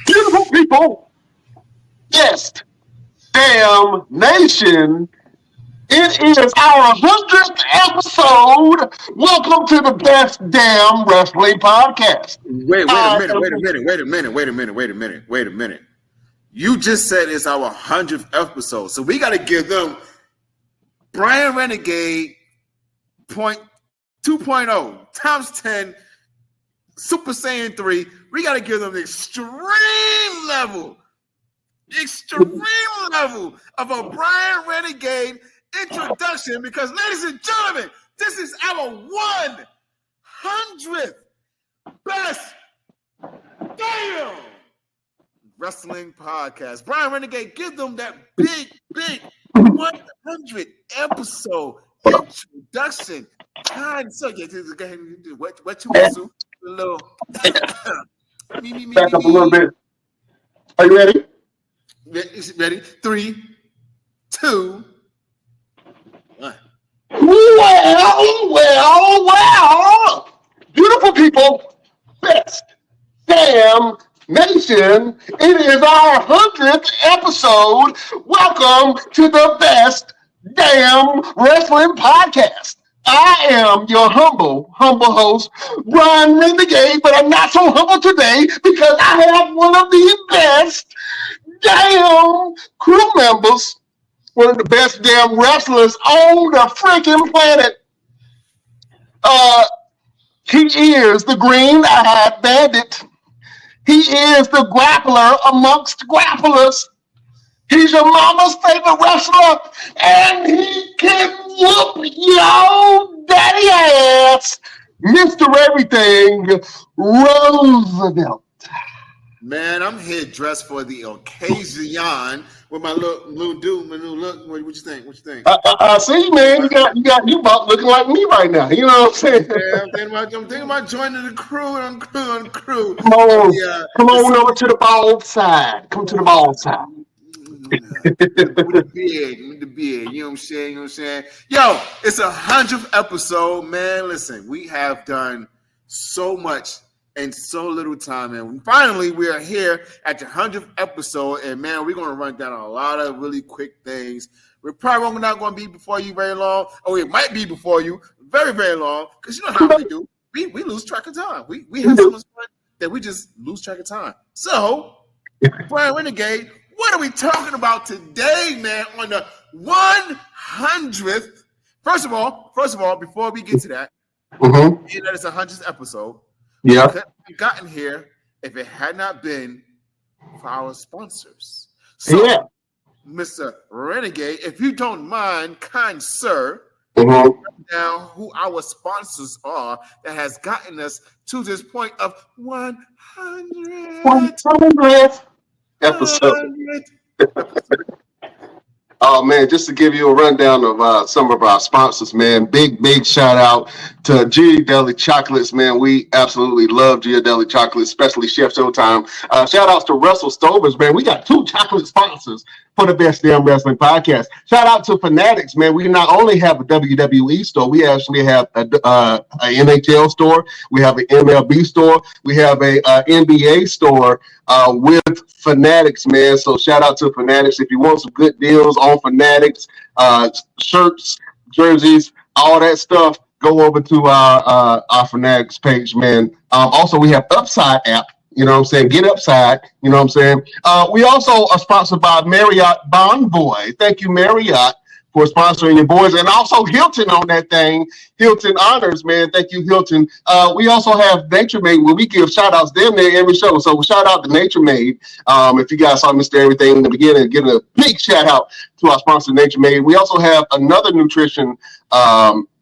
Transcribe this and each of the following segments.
Beautiful people, yes, damn nation. It is our 100th episode. Welcome to the best damn wrestling podcast. Wait a minute. You just said it's our 100th episode. So we got to give them Brian Renegade 2.0 times 10 Super Saiyan 3. We got to give them the extreme level of a Brian Renegade introduction, because, ladies and gentlemen, this is our 100th best damn wrestling podcast. Brian Renegade, give them that big 100 episode introduction. So what you want to do? A little back up a little bit. Are you ready? Ready? 3, 2, 1. Well. Beautiful people, best damn nation. It is our 100th episode. Welcome to the best damn wrestling podcast. I am your humble host, Brian Renegade, but I'm not so humble today because I have one of the best damn crew members, one of the best damn wrestlers on the freaking planet. He is the green-eyed bandit. He is the grappler amongst grapplers. He's your mama's favorite wrestler, and he can whoop your daddy ass, Mr. Everything, Roosevelt. Man, I'm here dressed for the occasion with my new look. What you think? I see, man. You about looking like me right now. You know what I'm saying? Yeah, I'm thinking about joining the crew. Crew. Come on over to the bald side. Come to the bald side. With the beard. You know what I'm saying? Yo, it's 100th episode, man. Listen, we have done so much in so little time, and finally we are here at the 100th episode, and man, we're going to run down a lot of really quick things. We're probably not going to be before you very long, or it might be before you very, very long, because you know how we do. We lose track of time. We have so much fun that we just lose track of time. So, Brian Renegade, what are we talking about today, man, on the 100th? First of all, before we get to that, that it's 100th episode. Yeah. We couldn't have gotten here if it had not been for our sponsors. So, Mr. Renegade, if you don't mind, kind sir, now who our sponsors are that has gotten us to this point of 100 episode. Oh man, just to give you a rundown of some of our sponsors, man. Big shout out to Ghirardelli Chocolates, man. We absolutely love Ghirardelli Chocolates, especially Chef Showtime. Shout outs to Russell Stovers, man. We got 2 chocolate sponsors for the best damn wrestling podcast. Shout out to Fanatics, man. We not only have a WWE store, we actually have a NHL store. We have an MLB store. We have a NBA store with Fanatics, man. So shout out to Fanatics. If you want some good deals on Fanatics, shirts, jerseys, all that stuff, go over to our Fanatics page, man. Also, we have Upside app. You know what I'm saying? Get Upside. You know what I'm saying? We also are sponsored by Marriott Bonvoy. Thank you, Marriott, for sponsoring your boys. And also Hilton on that thing. Hilton Honors, man. Thank you, Hilton. We also have Nature Made, where we give shout-outs damn near every show. So shout out to Nature Made. If you guys saw Mr. Everything in the beginning, give a big shout-out to our sponsor, Nature Made. We also have another nutrition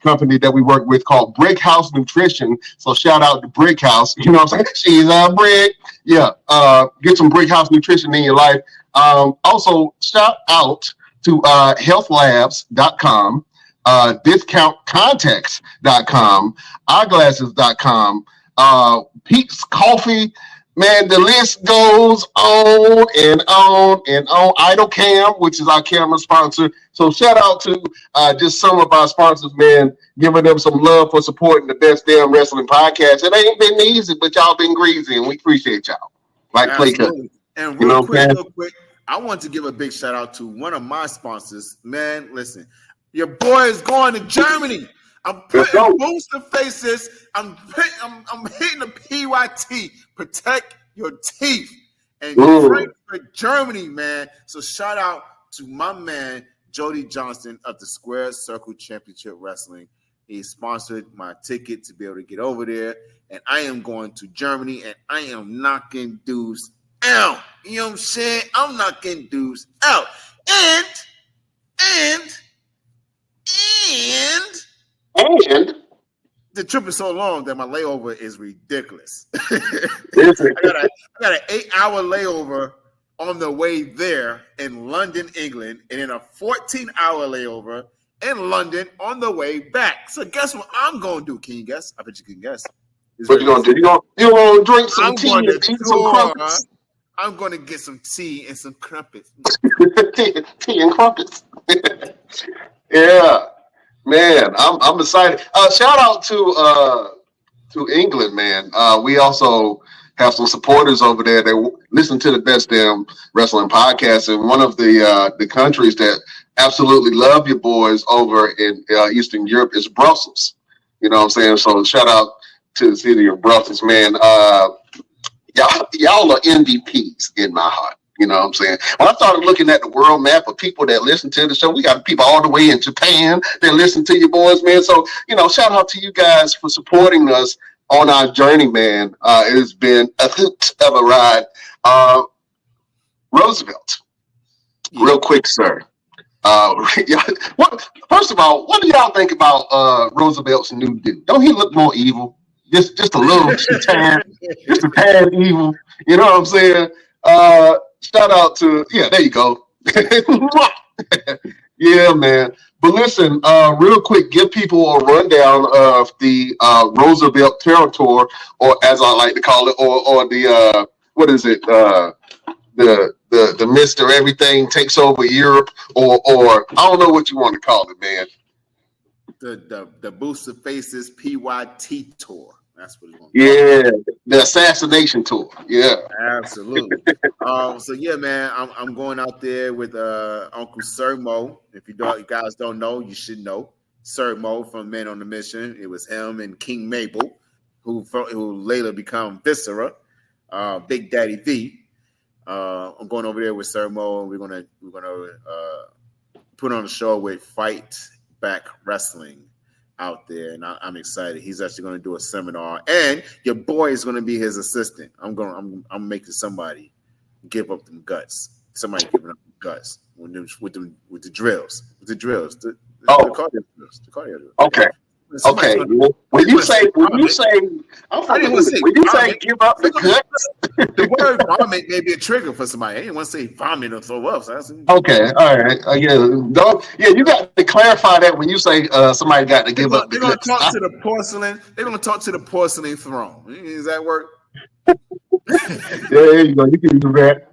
company that we work with called Brick House Nutrition. So shout out to Brick House. You know what I'm saying? She's a brick. Yeah. Get some Brick House Nutrition in your life. Also, shout out to healthlabs.com, discountcontacts.com, eyeglasses.com, Pete's Coffee. Man, the list goes on and on and on. IdleCam, which is our camera sponsor. So shout out to just some of our sponsors, man, giving them some love for supporting the Best Damn Wrestling Podcast. It ain't been easy, but y'all been greasy, and we appreciate y'all. Like Clay Cut. And real quick, I want to give a big shout out to one of my sponsors. Man, listen, your boy is going to Germany. I'm putting booster faces. I'm hitting the PYT. Protect your teeth. And Frankfurt, Germany, man. So shout out to my man, Jody Johnson of the Square Circle Championship Wrestling. He sponsored my ticket to be able to get over there. And I am going to Germany, and I am knocking dudes out. You know what I'm saying? I'm knocking dudes out. And the trip is so long that my layover is ridiculous. I got an 8-hour layover on the way there in London, England, and then a 14-hour layover in London on the way back. So guess what I'm going to do? Can you guess? I bet you can guess. What you going to do? You going to drink some tea and eat some crumpets? I'm going to get some tea and some crumpets. tea and crumpets. Yeah. Man, I'm excited. Shout out to England, man. We also have some supporters over there that listen to the Best Damn Wrestling Podcast, and one of the countries that absolutely love your boys over in Eastern Europe is Brussels. You know what I'm saying? So shout out to the city of Brussels, man. Y'all are MVPs in my heart. You know what I'm saying? When I started looking at the world map of people that listen to the show, we got people all the way in Japan that listen to your boys, man. So, shout out to you guys for supporting us on our journey, man. It has been a hoot of a ride. Roosevelt, real quick, sir. First of all, what do y'all think about Roosevelt's new dude? Don't he look more evil? Just a little tad evil. You know what I'm saying? Shout out to, there you go. Yeah, man. But listen, real quick, give people a rundown of the Roosevelt Territory, or as I like to call it, or the what is it? The Mr. Everything Takes Over Europe, or I don't know what you want to call it, man. The Booster Faces PYT tour. That's what it's going to be. Yeah, the assassination tour. Yeah, absolutely. So yeah, man, I'm going out there with Uncle Sir Mo. If you guys don't know, you should know Sir Mo from Men on the Mission. It was him and King Mabel, who later become Viscera, Big Daddy V. I'm going over there with Sir Mo, and we're gonna put on a show with Fight Back Wrestling out there, and I'm excited. He's actually going to do a seminar, and your boy is going to be his assistant. I'm making somebody give up them guts. Somebody giving up the guts with the drills. The cardio drills. Okay. Okay. When you say give up the guts, the word vomit may be a trigger for somebody. I didn't want to say vomit or throw up. Okay, all right. You got to clarify that when you say somebody got to give up the guts. They're going to talk to the porcelain. They're going to talk to the porcelain throne. Does that work? There you go. You can do that.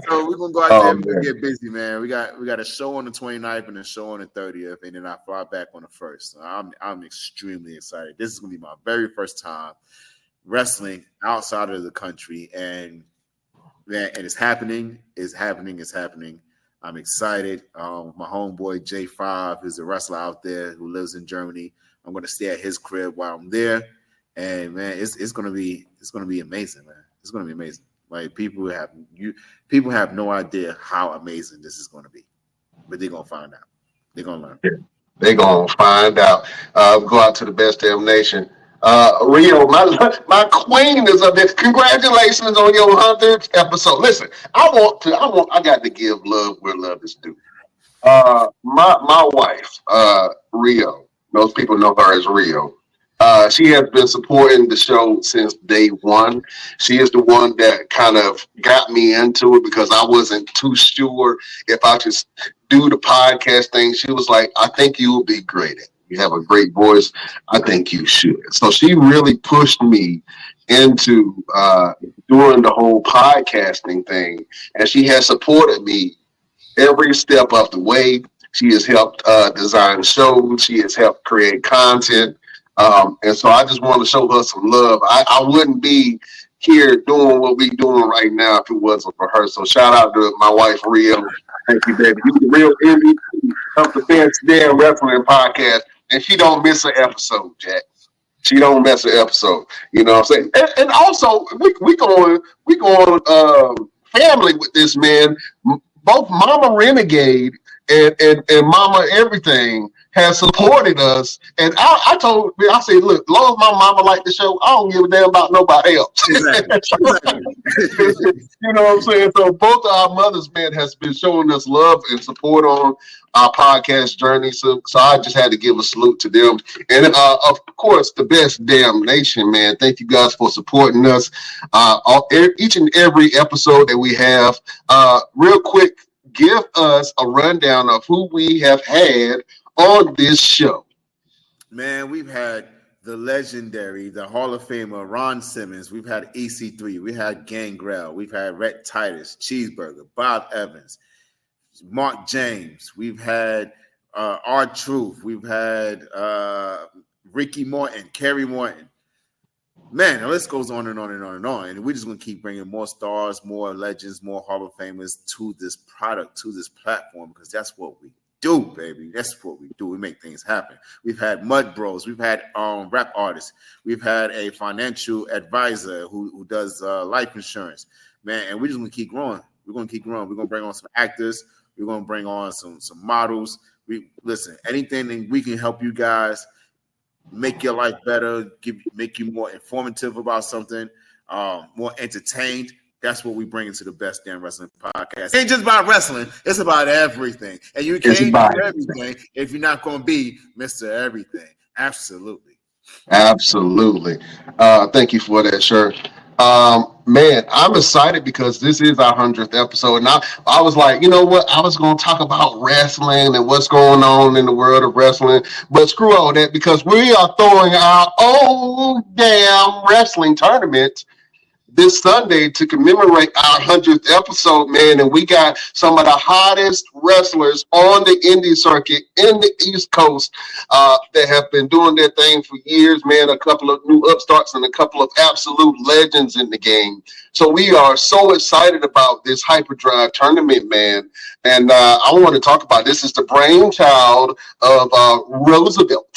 So we're gonna go out there and get busy, man. We got a show on the 29th and a show on the 30th, and then I fly back on the 1st. So I'm extremely excited. This is gonna be my very first time wrestling outside of the country, and it's happening. It's happening. I'm excited. My homeboy J5 is a wrestler out there who lives in Germany. I'm gonna stay at his crib while I'm there. And man, it's gonna be amazing, man. It's gonna be amazing. Like people have no idea how amazing this is gonna be, but they're gonna find out. They're gonna learn. They're gonna find out. Go out to the Best Damn Nation. Rio, my queen is up there. Congratulations on your 100th episode. Listen, I got to give love where love is due. My wife, Rio. Most people know her as Rio. She has been supporting the show since day one. She is the one that kind of got me into it because I wasn't too sure if I should do the podcast thing. She was like, I think you will be great at it. You have a great voice. I think you should. So she really pushed me into doing the whole podcasting thing. And she has supported me every step of the way. She has helped design shows. She has helped create content. And so I just want to show her some love. I wouldn't be here doing what we doing right now if it wasn't for her. So shout out to my wife, Rio. Thank you, baby. You're the real MVP of the Best Damn Wrestling Podcast. And she don't miss an episode, Jack. She don't miss an episode. You know what I'm saying? And also, we going family with this, man. Both Mama Renegade and Mama Everything has supported us. And I said, look, long as my mama like the show, I don't give a damn about nobody else. Exactly. You know what I'm saying? So both of our mothers, man, has been showing us love and support on our podcast journey. So I just had to give a salute to them. And of course, the Best Damn Nation, man. Thank you guys for supporting us each and every episode that we have. Real quick, give us a rundown of who we have had on this show. Man, we've had the legendary, the Hall of Famer, Ron Simmons. We've had EC3. We had Gangrel. We've had Rhett Titus, Cheeseburger, Bob Evans, Mark James. We've had R-Truth. We've had Ricky Morton, Kerry Morton. Man, the list goes on and on and on and on. And we're just going to keep bringing more stars, more legends, more Hall of Famers to this product, to this platform, because that's what we do, baby. That's what we do. We make things happen. We've had Mud Bros. We've had rap artists. We've had a financial advisor who does life insurance, man. And we're just going to keep growing. We're going to keep growing. We're going to bring on some actors. We're going to bring on some models. Listen, anything that we can help you guys make your life better, make you more informative about something, more entertained. That's what we bring into the Best Damn Wrestling Podcast. It ain't just about wrestling. It's about everything. And you can't do everything if you're not going to be Mr. Everything. Absolutely. Absolutely. Thank you for that, shirt. Man, I'm excited because this is our 100th episode. And I was like, you know what? I was going to talk about wrestling and what's going on in the world of wrestling. But screw all that, because we are throwing our own damn wrestling tournament this Sunday to commemorate our 100th episode, man. And we got some of the hottest wrestlers on the indie circuit in the East Coast that have been doing their thing for years, man. A couple of new upstarts and a couple of absolute legends in the game. So we are so excited about this Hyperdrive tournament, man. And I want to talk about this. Is the brainchild of Roosevelt.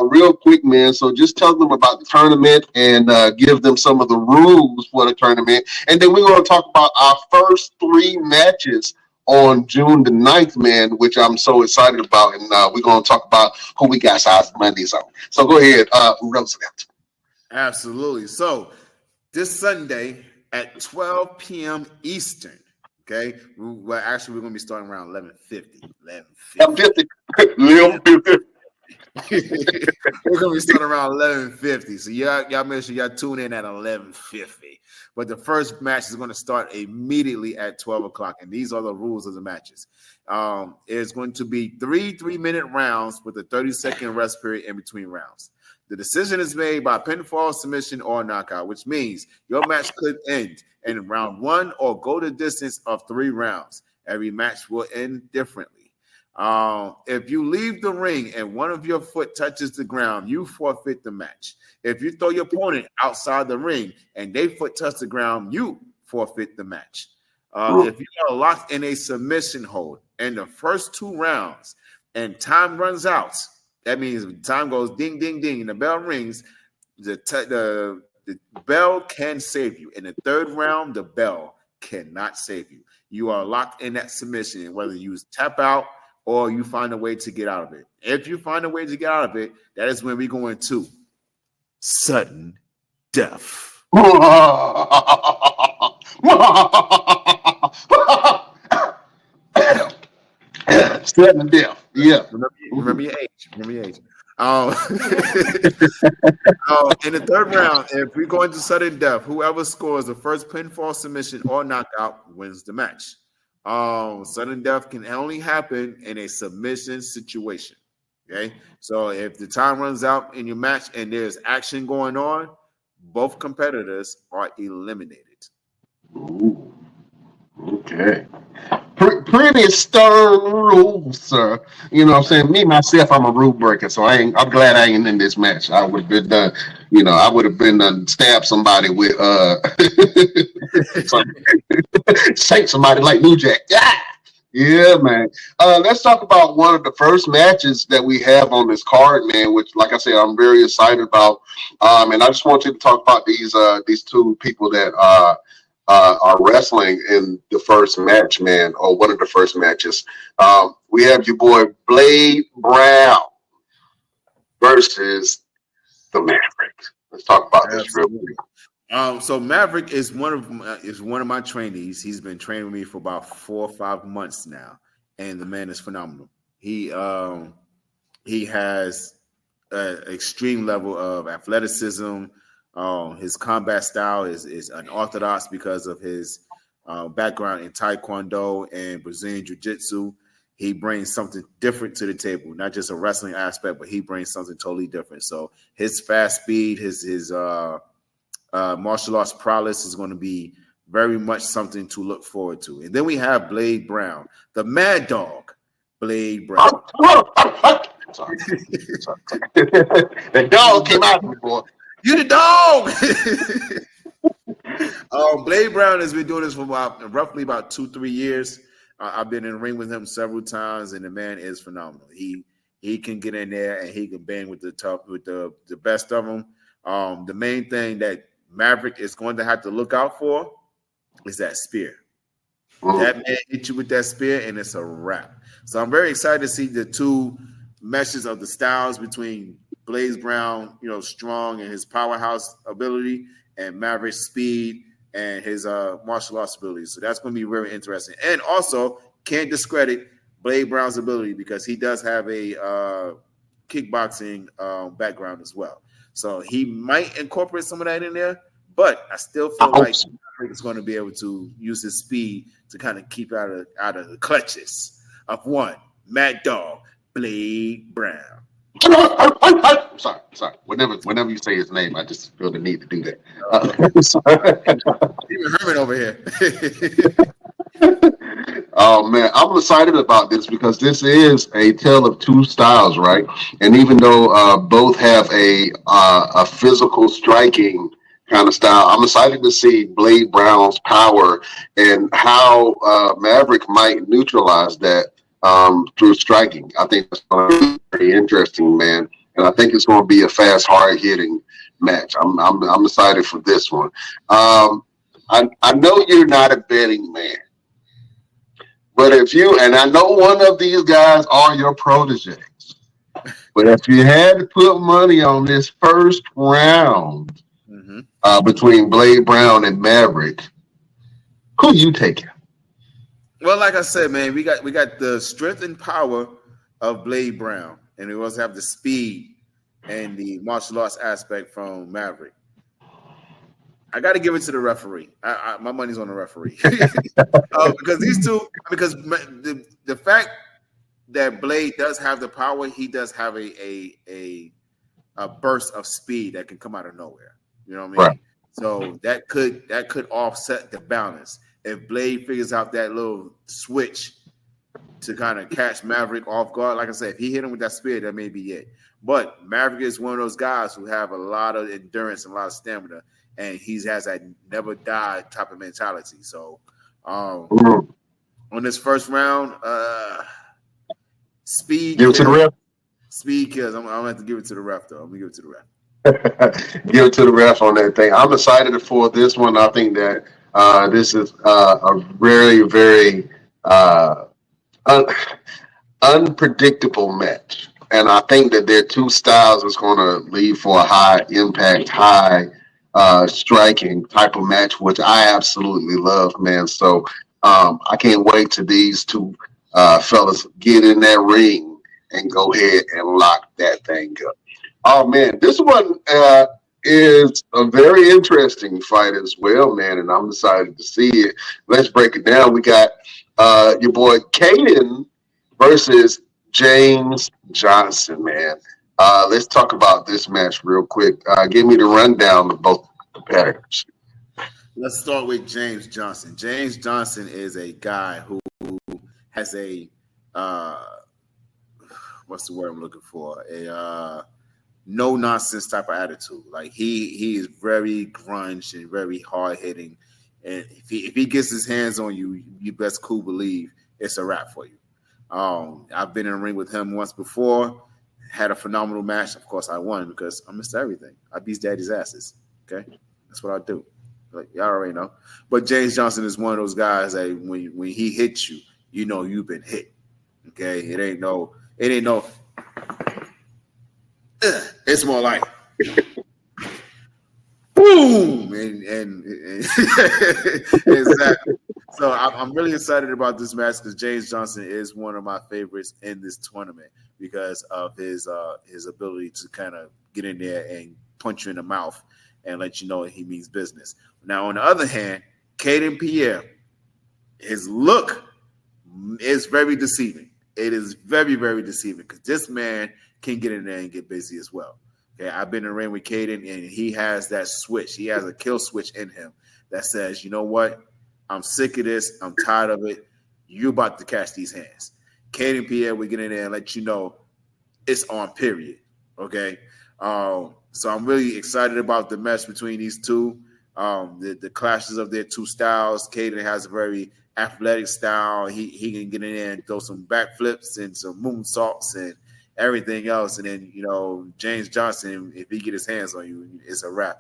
Real quick, man. So just tell them about the tournament and give them some of the rules for the tournament. And then we're going to talk about our first 3 matches on June the 9th, man, which I'm so excited about. And we're going to talk about who we got size Mondays on. So go ahead, Roosevelt. Absolutely. So this Sunday at 12 p.m. Eastern, okay? Well, actually, we're going to be starting around 11:50. 11:50. We're gonna be starting around 11:50. So y'all make sure y'all tune in at 11:50. But the first match is going to start immediately at 12 o'clock, and these are the rules of the matches. It's going to be 3 3-minute rounds with a 30-second rest period in between rounds. The decision is made by pinfall, submission, or knockout, which means your match could end in round 1 or go the distance of 3 rounds. Every match will end differently. If you leave the ring and one of your foot touches the ground, you forfeit the match. If you throw your opponent outside the ring and they foot touch the ground, you forfeit the match. If you are locked in a submission hold in the first 2 rounds and time runs out, that means time goes ding, ding, ding, and the bell rings, the bell can save you. In the 3rd round, the bell cannot save you. You are locked in that submission, whether you tap out or you find a way to get out of it. If you find a way to get out of it, that is when we go into sudden death. Sudden death. Yeah. Remember your age. Remember your age. In the 3rd round, if we go into sudden death, whoever scores the first pinfall, submission, or knockout wins the match. Sudden death can only happen in a submission situation. Okay, so if the time runs out in your match and there's action going on, both competitors are eliminated. Ooh. Okay. pretty stern rules, sir. You know what I'm saying? Me, myself, I'm a rule breaker, so I'm glad I ain't in this match. I would have been done, I would have been stabbed somebody with, some- shake somebody like New Jack. Yeah. Yeah, man. Let's talk about one of the first matches that we have on this card, man, which, like I said, I'm very excited about. And I just want you to talk about these two people that are wrestling in the first match, man, or one of the first matches. We have your boy Blade Brown versus the Maverick. Let's talk about this real quick. So Maverick is one of my trainees. He's been training with me for about 4 or 5 months now, and the man is phenomenal. He has an extreme level of athleticism. His combat style is unorthodox because of his background in Taekwondo and Brazilian Jiu-Jitsu. He brings something different to the table, not just a wrestling aspect, but he brings something totally different. So his fast speed, his martial arts prowess is going to be very much something to look forward to. And then we have Blade Brown, the Mad Dog, Blade Brown. Sorry. The dog came out of me, boy. You the dog. Blade Brown has been doing this for roughly about 2-3 years. I've been in the ring with him several times, and the man is phenomenal. He can get in there and he can bang with the best of them. The main thing that Maverick is going to have to look out for is that spear. That man hit you with that spear, and it's a wrap. So I'm very excited to see the two meshes of the styles between Blaze Brown, strong and his powerhouse ability, and Maverick's speed and his martial arts ability. So that's going to be very interesting. And also, can't discredit Blade Brown's ability because he does have a kickboxing background as well. So he might incorporate some of that in there, but I still feel like he's going to be able to use his speed to kind of keep out of the clutches of one Mad Dog, Blade Brown. Sorry. Whenever you say his name, I just feel the need to do that. Even Herman over here. Oh man, I'm excited about this because this is a tale of two styles, right? And even though both have a physical striking kind of style, I'm excited to see Blade Brown's power and how Maverick might neutralize that through striking. I think that's going to be very interesting, man. And I think it's going to be a fast, hard-hitting match. I'm excited for this one. I know you're not a betting man. But and I know one of these guys are your proteges, but if you had to put money on this first round between Blade Brown and Maverick, who you taking? Well, like I said, man, we got the strength and power of Blade Brown, and we also have the speed and the martial arts aspect from Maverick. I got to give it to the referee. My money's on the referee because these two. Because the fact that Blade does have the power, he does have a burst of speed that can come out of nowhere. You know what I mean? Right. So that could offset the balance if Blade figures out that little switch to kind of catch Maverick off guard. Like I said, if he hit him with that spear, that may be it. But Maverick is one of those guys who have a lot of endurance and a lot of stamina. And he has that never die type of mentality. So on this first round, speed. Give it to the ref. Speed kills. I'm gonna have to give it to the ref though. I'm gonna give it to the ref. Give it to the ref on that thing. I'm excited for this one. I think that this is a very, very unpredictable match. And I think that their two styles is going to lead for a high impact, high striking type of match, which I absolutely love, man. So I can't wait till these two fellas get in that ring and go ahead and lock that thing up. Oh man, this one is a very interesting fight as well, man, and I'm excited to see it. Let's break it down. We got your boy Caden versus James Johnson, man. Let's talk about this match real quick. Give me the rundown of both competitors. Let's start with James Johnson. James Johnson is a guy who has a what's the word I'm looking for? A no nonsense type of attitude. Like he is very grunge and very hard hitting. And if he gets his hands on you, you best cool believe it's a wrap for you. I've been in a ring with him once before, had a phenomenal match. Of course, I won because I'm Mr. Everything. I beat daddy's asses. Okay, that's what I do. Like y'all already know. But James Johnson is one of those guys that when he hits you, you know you've been hit. Okay, it ain't no. It's more like boom, and exactly. So I'm really excited about this match because James Johnson is one of my favorites in this tournament because of his ability to kind of get in there and punch you in the mouth and let you know he means business. Now, on the other hand, Caden Pierre, his look is very deceiving. It is very, very deceiving because this man can get in there and get busy as well. Okay, I've been in the ring with Caden, and he has that switch. He has a kill switch in him that says, you know what? I'm sick of this. I'm tired of it. You're about to catch these hands. Caden Pierre, we get in there and let you know it's on, period. Okay? So I'm really excited about the match between these two. The clashes of their two styles. Caden has a very athletic style. He can get in there and throw some backflips and some moonsaults and everything else. And then, you know, James Johnson, if he get his hands on you, it's a wrap.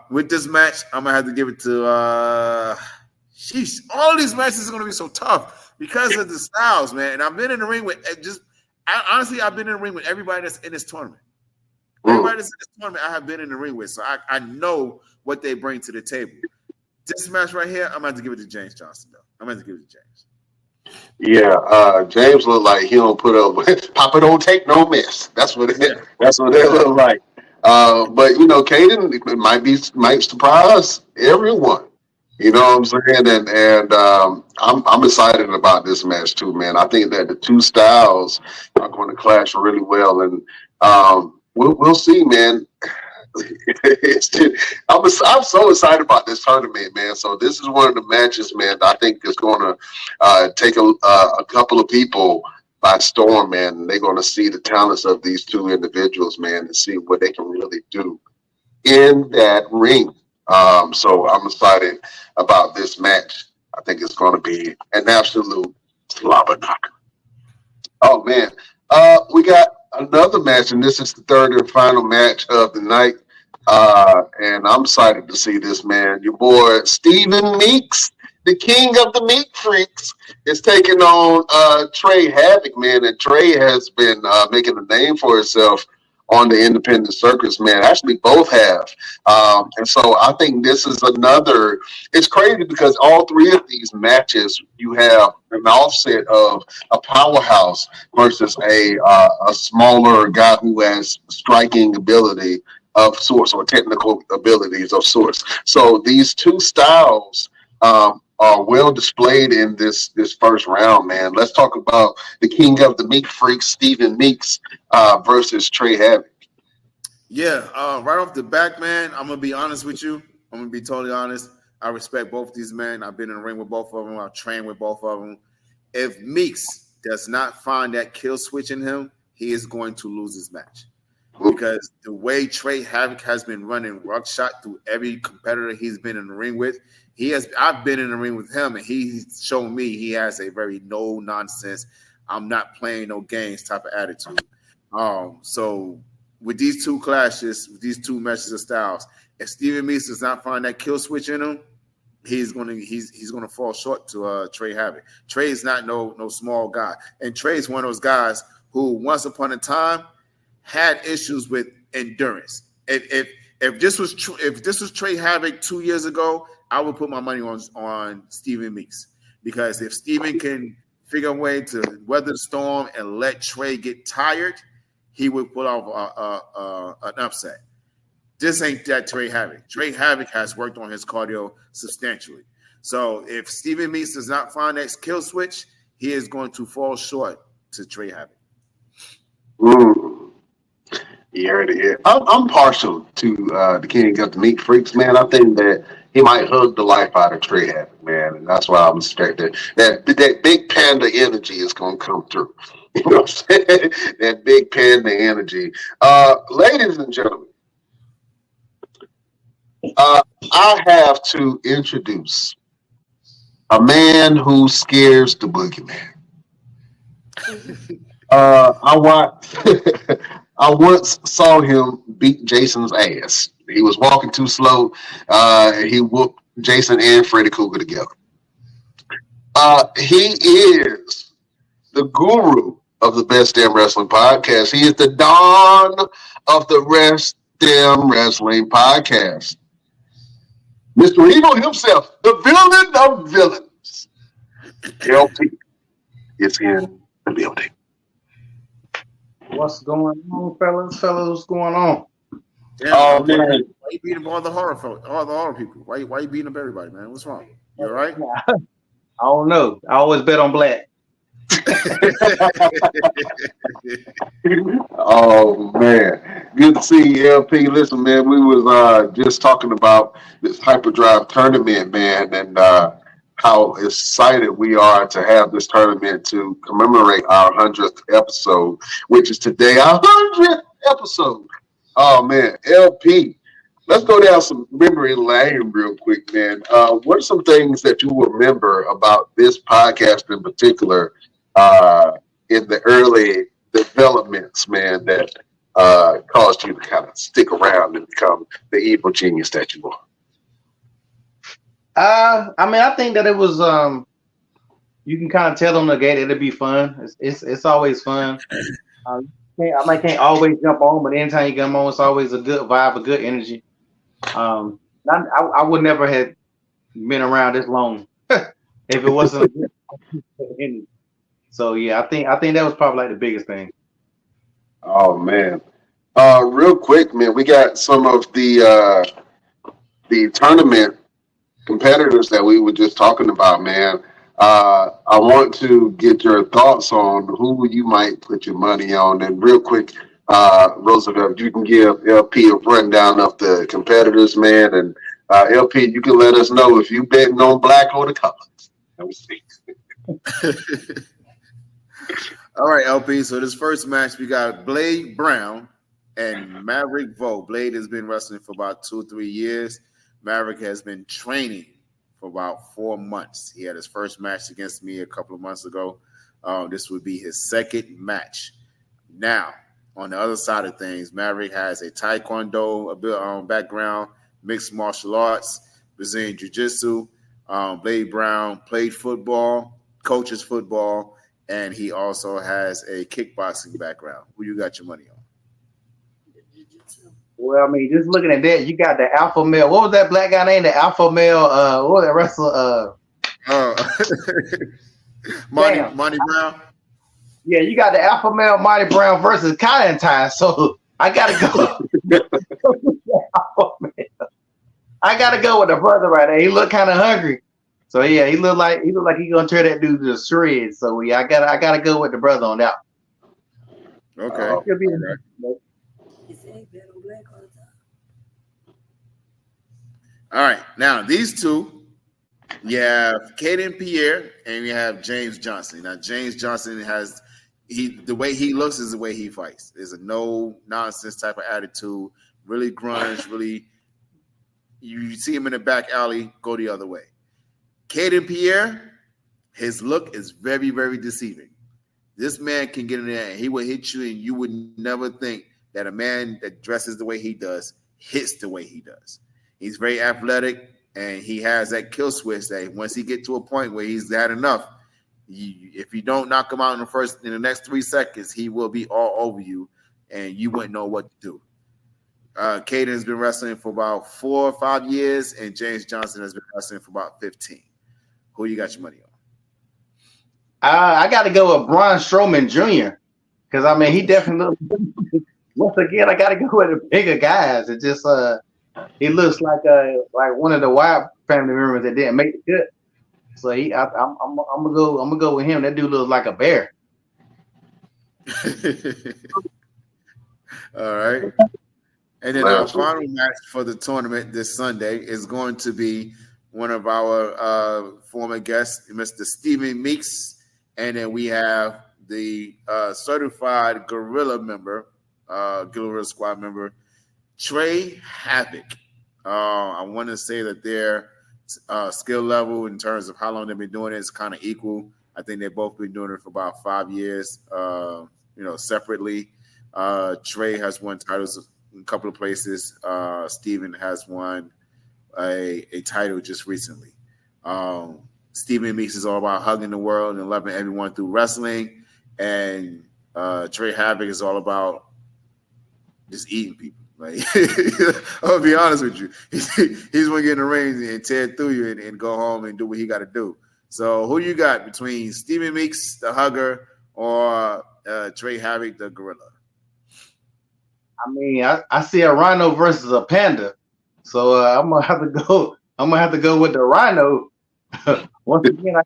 With this match, I'm going to have to give it to sheesh. All these matches are going to be so tough because of the styles, man. And I've been in the ring with honestly, I've been in the ring with everybody that's in this tournament. Everybody that's in this tournament, I have been in the ring with. So I know what they bring to the table. This match right here, I'm going to have to give it to James Johnson, though. I'm going to have to give it to James. Yeah, James look like he don't put up with Papa don't take no mess. That's what they look like. But you know, Caden might surprise everyone. You know what I'm saying? And I'm excited about this match too, man. I think that the two styles are going to clash really well, and we'll see, man. I'm so excited about this tournament, man. So this is one of the matches, man, I think is going to take a couple of people by storm, man. And they're going to see the talents of these two individuals, man, and see what they can really do in that ring. So I'm excited about this match. I think it's going to be an absolute slobber knocker. Oh, man. We got another match, and this is the third and final match of the night. And I'm excited to see this, man. Your boy Stephen Meeks, the king of the Meat Freaks, is taking on Trey Havoc, man. And Trey has been making a name for himself on the independent circuits, man. Actually, both have. And so I think this is another. It's crazy because all three of these matches, you have an offset of a powerhouse versus a smaller guy who has striking ability of sorts or technical abilities of sorts. So these two styles are well displayed in this first round, man. Let's talk about the king of the Meat Freaks, Stephen Meeks, versus Trey Havoc. Yeah, right off the back, man, I'm going to be honest with you. I'm going to be totally honest. I respect both these men. I've been in the ring with both of them. I've trained with both of them. If Meeks does not find that kill switch in him, he is going to lose this match. Because the way Trey Havoc has been running ruckshot through every competitor he's been in the ring with, I've been in the ring with him, and he's shown me he has a very no nonsense, I'm not playing no games type of attitude. So with these two clashes, with these two matches of styles, if Stephen Meeks does not find that kill switch in him, he's gonna fall short to Trey Havoc. Trey is not no small guy, and Trey is one of those guys who once upon a time had issues with endurance. If this was Trey Havoc 2 years ago, I would put my money on Stephen Meeks, because if Stephen can figure a way to weather the storm and let Trey get tired, he would pull off an upset. This ain't that Trey Havoc. Trey Havoc has worked on his cardio substantially. So if Stephen Meeks does not find that kill switch, he is going to fall short to Trey Havoc. You heard it here. I'm partial to the king of the Meat Freaks, man. I think that he might hug the life out of Trey Havoc, man. And that's why I'm expecting that big panda energy is gonna come through. You know what I'm saying? That big panda energy. Ladies and gentlemen, I have to introduce a man who scares the boogeyman. I once saw him beat Jason's ass. He was walking too slow. He whooped Jason and Freddy Krueger together. He is the guru of the Best Damn Wrestling Podcast. He is the dawn of the Best Damn Wrestling Podcast. Mr. Evil himself, the villain of villains. LP is in the building. What's going on, fellas? What's going on? Damn, Oh man, why you beating up all the horror people? Why you beating up everybody, man? What's wrong? You all right? I don't know. I always bet on black. oh man, good to see you, LP. Listen, man, we was just talking about this Hyperdrive tournament, man, and how excited we are to have this tournament to commemorate our 100th episode, which is today, our 100th episode. Oh man, LP, let's go down some memory lane real quick, man. What are some things that you remember about this podcast in particular in the early developments, man, that caused you to kind of stick around and become the evil genius that you are? I mean, I think that it was. You can kind of tell on the gate it'll be fun. It's always fun. I can't always jump on, but anytime you come on, it's always a good vibe, a good energy. I would never have been around this long if it wasn't a good energy. So yeah, I think that was probably like the biggest thing. Oh man. Real quick, man, we got some of the tournament competitors that we were just talking about, man. I want to get your thoughts on who you might put your money on. And real quick, Roosevelt, you can give LP a rundown of the competitors, man. And LP, you can let us know if you betting on black or the colors. Let me see. All right, LP. So this first match, we got Blade Brown and Maverick Vo. Blade has been wrestling for about 2 or 3 years. Maverick has been training for about 4 months. He had his first match against me a couple of months ago. This would be his second match. Now, on the other side of things, Maverick has a Taekwondo background, mixed martial arts, Brazilian Jiu-Jitsu. Blade Brown played football, coaches football, and he also has a kickboxing background. Who you got your money on? Well, I mean, just looking at that, you got the alpha male. What was that black guy named? The alpha male. What was that wrestler? Monty Brown. Yeah, you got the alpha male Monty Brown versus Kyle. So I gotta go. I gotta go with the brother right there. He looked kind of hungry. So yeah, he looked like he gonna tear that dude to shreds. So yeah, I gotta go with the brother on that. Okay. All right. Now these two, you have Caden Pierre and you have James Johnson. Now James Johnson has the way he looks is the way he fights. There's a no nonsense type of attitude. Really grunge. Really, you see him in the back alley, go the other way. Caden Pierre, his look is very, very deceiving. This man can get in there and he will hit you, and you would never think that a man that dresses the way he does hits the way he does. He's very athletic, and he has that kill switch that once he get to a point where he's had enough, if you don't knock him out in the next 3 seconds, he will be all over you, and you wouldn't know what to do. Caden has been wrestling for about 4 or 5 years, and James Johnson has been wrestling for about 15. Who you got your money on? I got to go with Braun Strowman Jr. because I mean he definitely looks. Once again, I got to go with the bigger guys. It just he looks like one of the Wyatt family members that didn't make the cut. So I'm gonna go with him. That dude looks like a bear. All right. And then our final match for the tournament this Sunday is going to be one of our former guests, Mr. Stephen Meeks. And then we have the certified Gorilla member, Gorilla Squad member, Trey Havoc. I want to say that their skill level in terms of how long they've been doing it is kind of equal. I think they've both been doing it for about 5 years, separately. Trey has won titles in a couple of places. Steven has won a title just recently. Stephen Meeks is all about hugging the world and loving everyone through wrestling. And Trey Havoc is all about just eating people. Like, I'll be honest with you. He's going to get in the ring and tear through you and go home and do what he got to do. So who you got between Stephen Meeks, the hugger, or Trey Havoc, the gorilla? I mean, I see a rhino versus a panda, so I'm gonna have to go. I'm gonna have to go with the rhino. Once again, I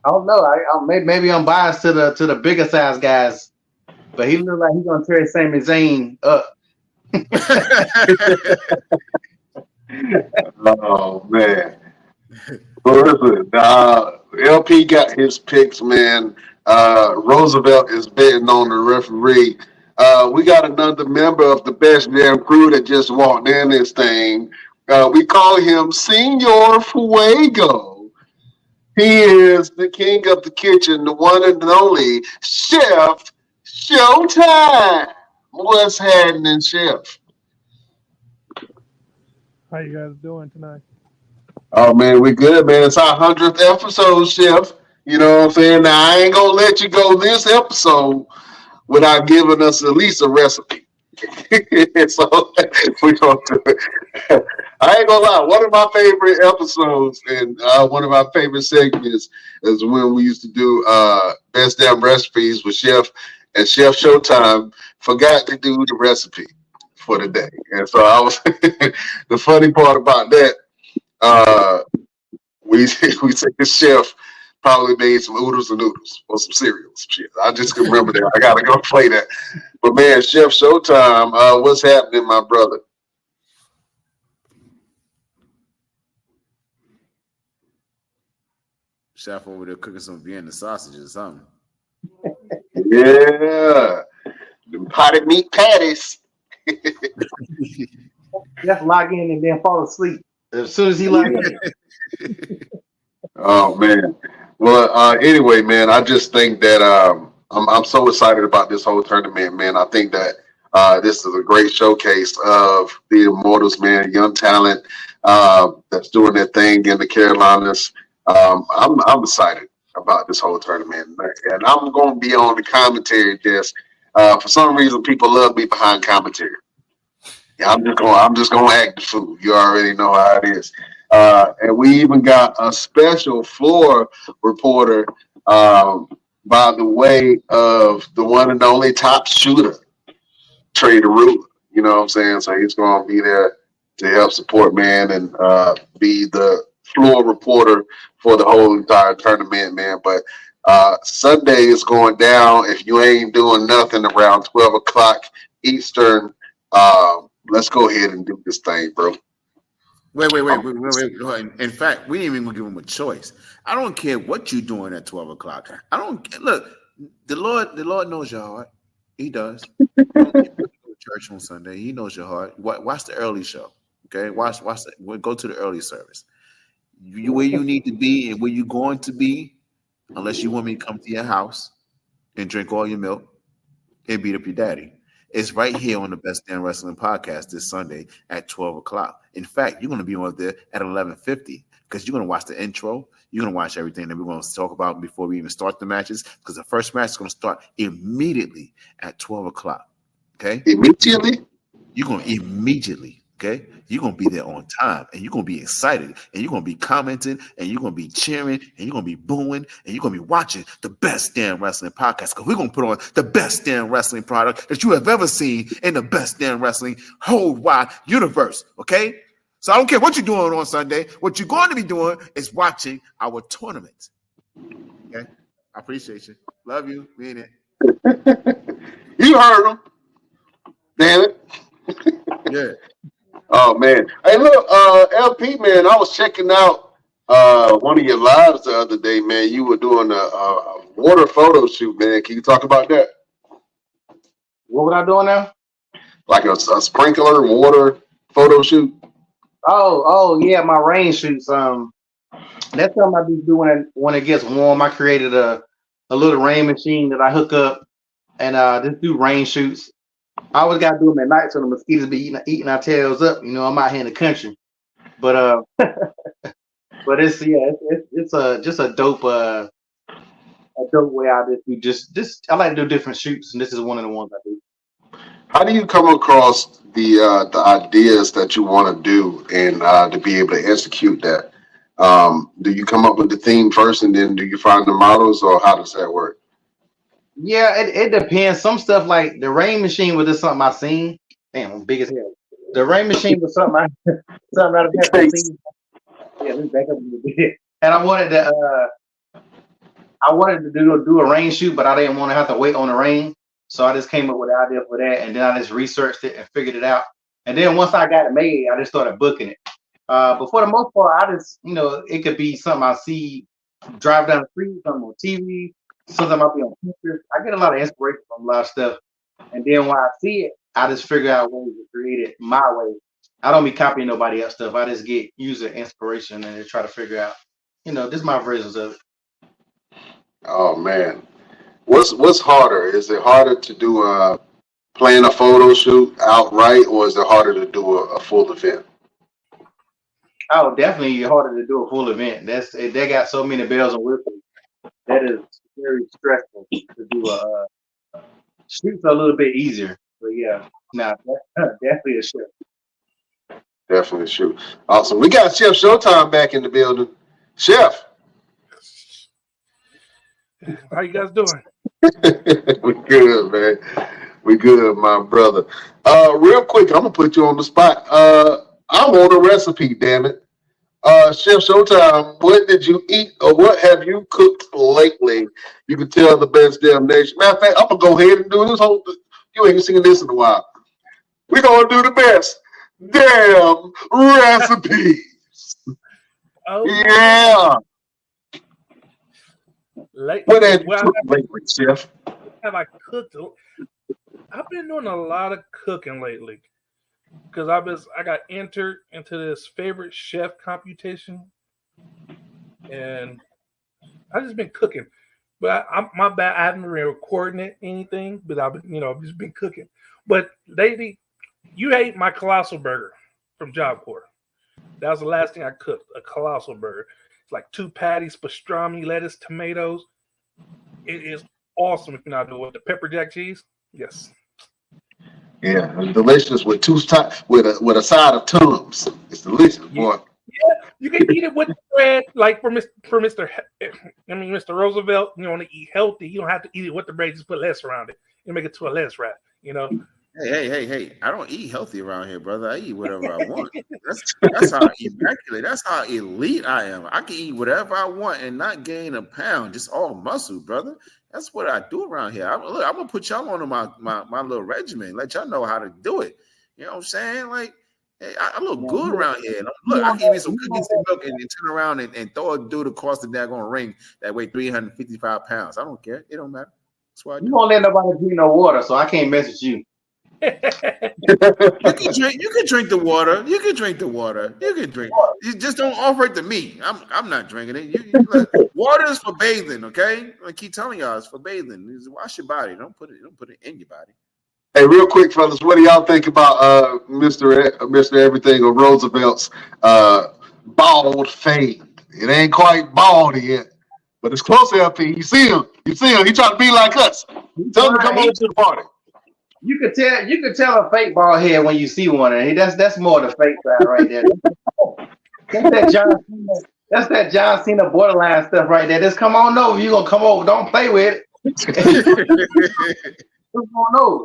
don't know. Maybe I'm biased to the bigger size guys, but he looks like he's gonna tear Sami Zayn up. Oh man. Well, listen, LP got his picks, man. Roosevelt is betting on the referee. We got another member of the Best Damn Crew that just walked in this thing. We call him Senor Fuego. He is the king of the kitchen, the one and only Chef Showtime. What's happening, Chef? How you guys doing tonight? Oh, man, we good, man. It's our 100th episode, Chef. You know what I'm saying? Now, I ain't going to let you go this episode without giving us at least a recipe. So, we going to do it. I ain't going to lie. One of my favorite episodes and one of my favorite segments is when we used to do Best Damn Recipes with Chef, and Chef Showtime forgot to do the recipe for the day. And so I was the funny part about that, we say the chef probably made some oodles and noodles or some cereal, some shit. I just can remember that. I gotta go play that. But man, Chef Showtime, what's happening, my brother? Chef over there cooking some Vienna sausages or something. Yeah, them potted meat patties. Just log in and then fall asleep as soon as he log in. Oh man. Well, anyway, man, I just think that I'm so excited about this whole tournament, man. I think that this is a great showcase of the Immortals, man, young talent that's doing their thing in the Carolinas. I'm excited about this whole tournament, and I'm going to be on the commentary desk. For some reason, people love me behind commentary. Yeah, I'm just gonna act the fool. You already know how it is. And we even got a special floor reporter by the way of the one and only top shooter, Trey the Ruler. You know what I'm saying? So he's gonna be there to help support, man, and be the floor reporter for the whole entire tournament, man. But Sunday is going down. If you ain't doing nothing around 12 o'clock Eastern, let's go ahead and do this thing, bro. Wait. In fact, we didn't even give him a choice. I don't care what you're doing at 12 o'clock. I don't look. The Lord knows your heart. He does. You don't go to church on Sunday. He knows your heart. Watch the early show. Okay, watch. Go to the early service. Where you need to be and where you're going to be, unless you want me to come to your house and drink all your milk and beat up your daddy. It's right here on the Best Damn Wrestling Podcast this Sunday at 12 o'clock. In fact, you're going to be on there at 11:50 because you're going to watch the intro. You're going to watch everything that we're going to talk about before we even start the matches, because the first match is going to start immediately at 12 o'clock. Okay? Immediately? You're going to immediately. Okay, you're gonna be there on time, and you're gonna be excited, and you're gonna be commenting, and you're gonna be cheering, and you're gonna be booing, and you're gonna be watching the Best Damn Wrestling Podcast, because we're gonna put on the best damn wrestling product that you have ever seen in the Best Damn Wrestling whole wide universe. Okay, so I don't care what you're doing on Sunday. What you're going to be doing is watching our tournament. Okay, I appreciate you, love you, mean it. You heard him. Damn it. Yeah. Oh man. Hey, look, LP man, I was checking out one of your lives the other day, man. You were doing a water photo shoot, man. Can you talk about that? What was I doing now? Like a sprinkler water photo shoot? Oh yeah, my rain shoots. That's something I be doing when it gets warm. I created a little rain machine that I hook up and just do rain shoots. I always gotta do them at night so the mosquitoes be eating our tails up. You know, I'm out here in the country, but but it's just a dope way I just I like to do different shoots, and this is one of the ones I do. How do you come across the ideas that you want to do and to be able to execute that? Do you come up with the theme first and then do you find the models, or how does that work? Yeah, it depends. Some stuff like the rain machine was just something I seen. Damn, I'm big as hell. The rain machine was something I had seen. Yeah, let me back up a little bit. And I wanted to do a rain shoot, but I didn't want to have to wait on the rain. So I just came up with the idea for that, and then I just researched it and figured it out. And then once I got it made, I just started booking it. But for the most part, I just, it could be something I see drive down the street, something on TV, something I might be on Pinterest. I get a lot of inspiration from a lot of stuff. And then when I see it, I just figure out ways to create it my way. I don't be copying nobody else stuff. I just get user inspiration and then try to figure out, this is my versions of it. Oh man. What's harder? Is it harder to do plan a photo shoot outright, or is it harder to do a full event? Oh, definitely harder to do a full event. They got so many bells and whistles. That is very stressful to do a shoot's a little bit easier. But yeah, definitely a shift. Definitely shoot. Awesome. We got Chef Showtime back in the building. Chef. How you guys doing? We good, man. We good, my brother. Real quick, I'm gonna put you on the spot. I want a recipe, damn it. Chef Showtime, what did you eat or what have you cooked lately? You can tell the best damn nation. Matter of fact, I'm gonna go ahead and do this whole. You ain't seen this in a while. We're gonna do the best damn recipes. Oh Yeah. What have you cooked lately, Chef? have I cooked? I've been doing a lot of cooking lately because I got entered into this favorite chef computation, and I've just been cooking. But my bad, I haven't been recording anything, but I've just been cooking. But lately, you ate my colossal burger from Job Corps. That was the last thing I cooked, a colossal burger. It's like 2 patties, pastrami, lettuce, tomatoes. It is awesome if you're not doing it. The pepper jack cheese, yes. Yeah, it's delicious with with a side of Tums. It's delicious, boy. Yeah, you can eat it with bread, like for Mr. Roosevelt. You want to eat healthy, you don't have to eat it with the bread. Just put less around it. You make it to a less wrap. Hey! I don't eat healthy around here, brother. I eat whatever I want. That's how immaculate. That's how elite I am. I can eat whatever I want and not gain a pound, just all muscle, brother. That's what I do around here. I'm gonna put y'all on my little regimen, let y'all know how to do it. You know what I'm saying? Like, hey, I look good around here. Look, I can eat me some cookies and milk and turn around and throw a dude across the daggone ring that weigh 355 pounds. I don't care. It don't matter. That's why I do. You won't let nobody drink no water, so I can't mess with you. You can drink the water. You can drink. You just don't offer it to me. I'm not drinking it. Water is for bathing, okay? I keep telling y'all it's for bathing. Wash your body. Don't put it in your body. Hey, real quick, fellas, what do y'all think about Mr. Everything or Roosevelt's bald fade? It ain't quite bald yet, but it's close, LP. You see him. He trying to be like us. Tell him to come over to the party. You could tell a fake bald head when you see one, and that's more the fake side right there. That's that John Cena borderline stuff right there. Just come on over. You gonna come over? Don't play with it. Come on over.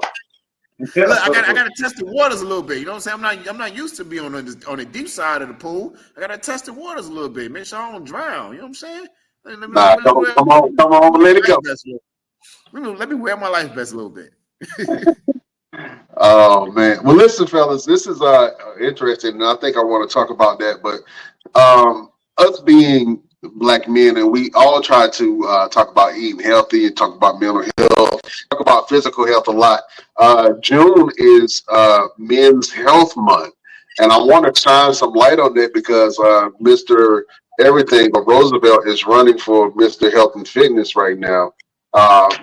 Look, I gotta test the waters a little bit. You know what I'm saying? I'm not used to being on the deep side of the pool. I gotta test the waters a little bit. Make sure I don't drown. You know what I'm saying? Come on, let it go. Let me wear my life vest a little bit. Oh man. Well, listen, fellas, this is interesting, and I think I want to talk about that. But us being black men, and we all try to talk about eating healthy and talk about mental health, talk about physical health a lot. June is Men's Health Month, and I want to shine some light on that because Mr. Everything but Roosevelt is running for Mr. Health and Fitness right now.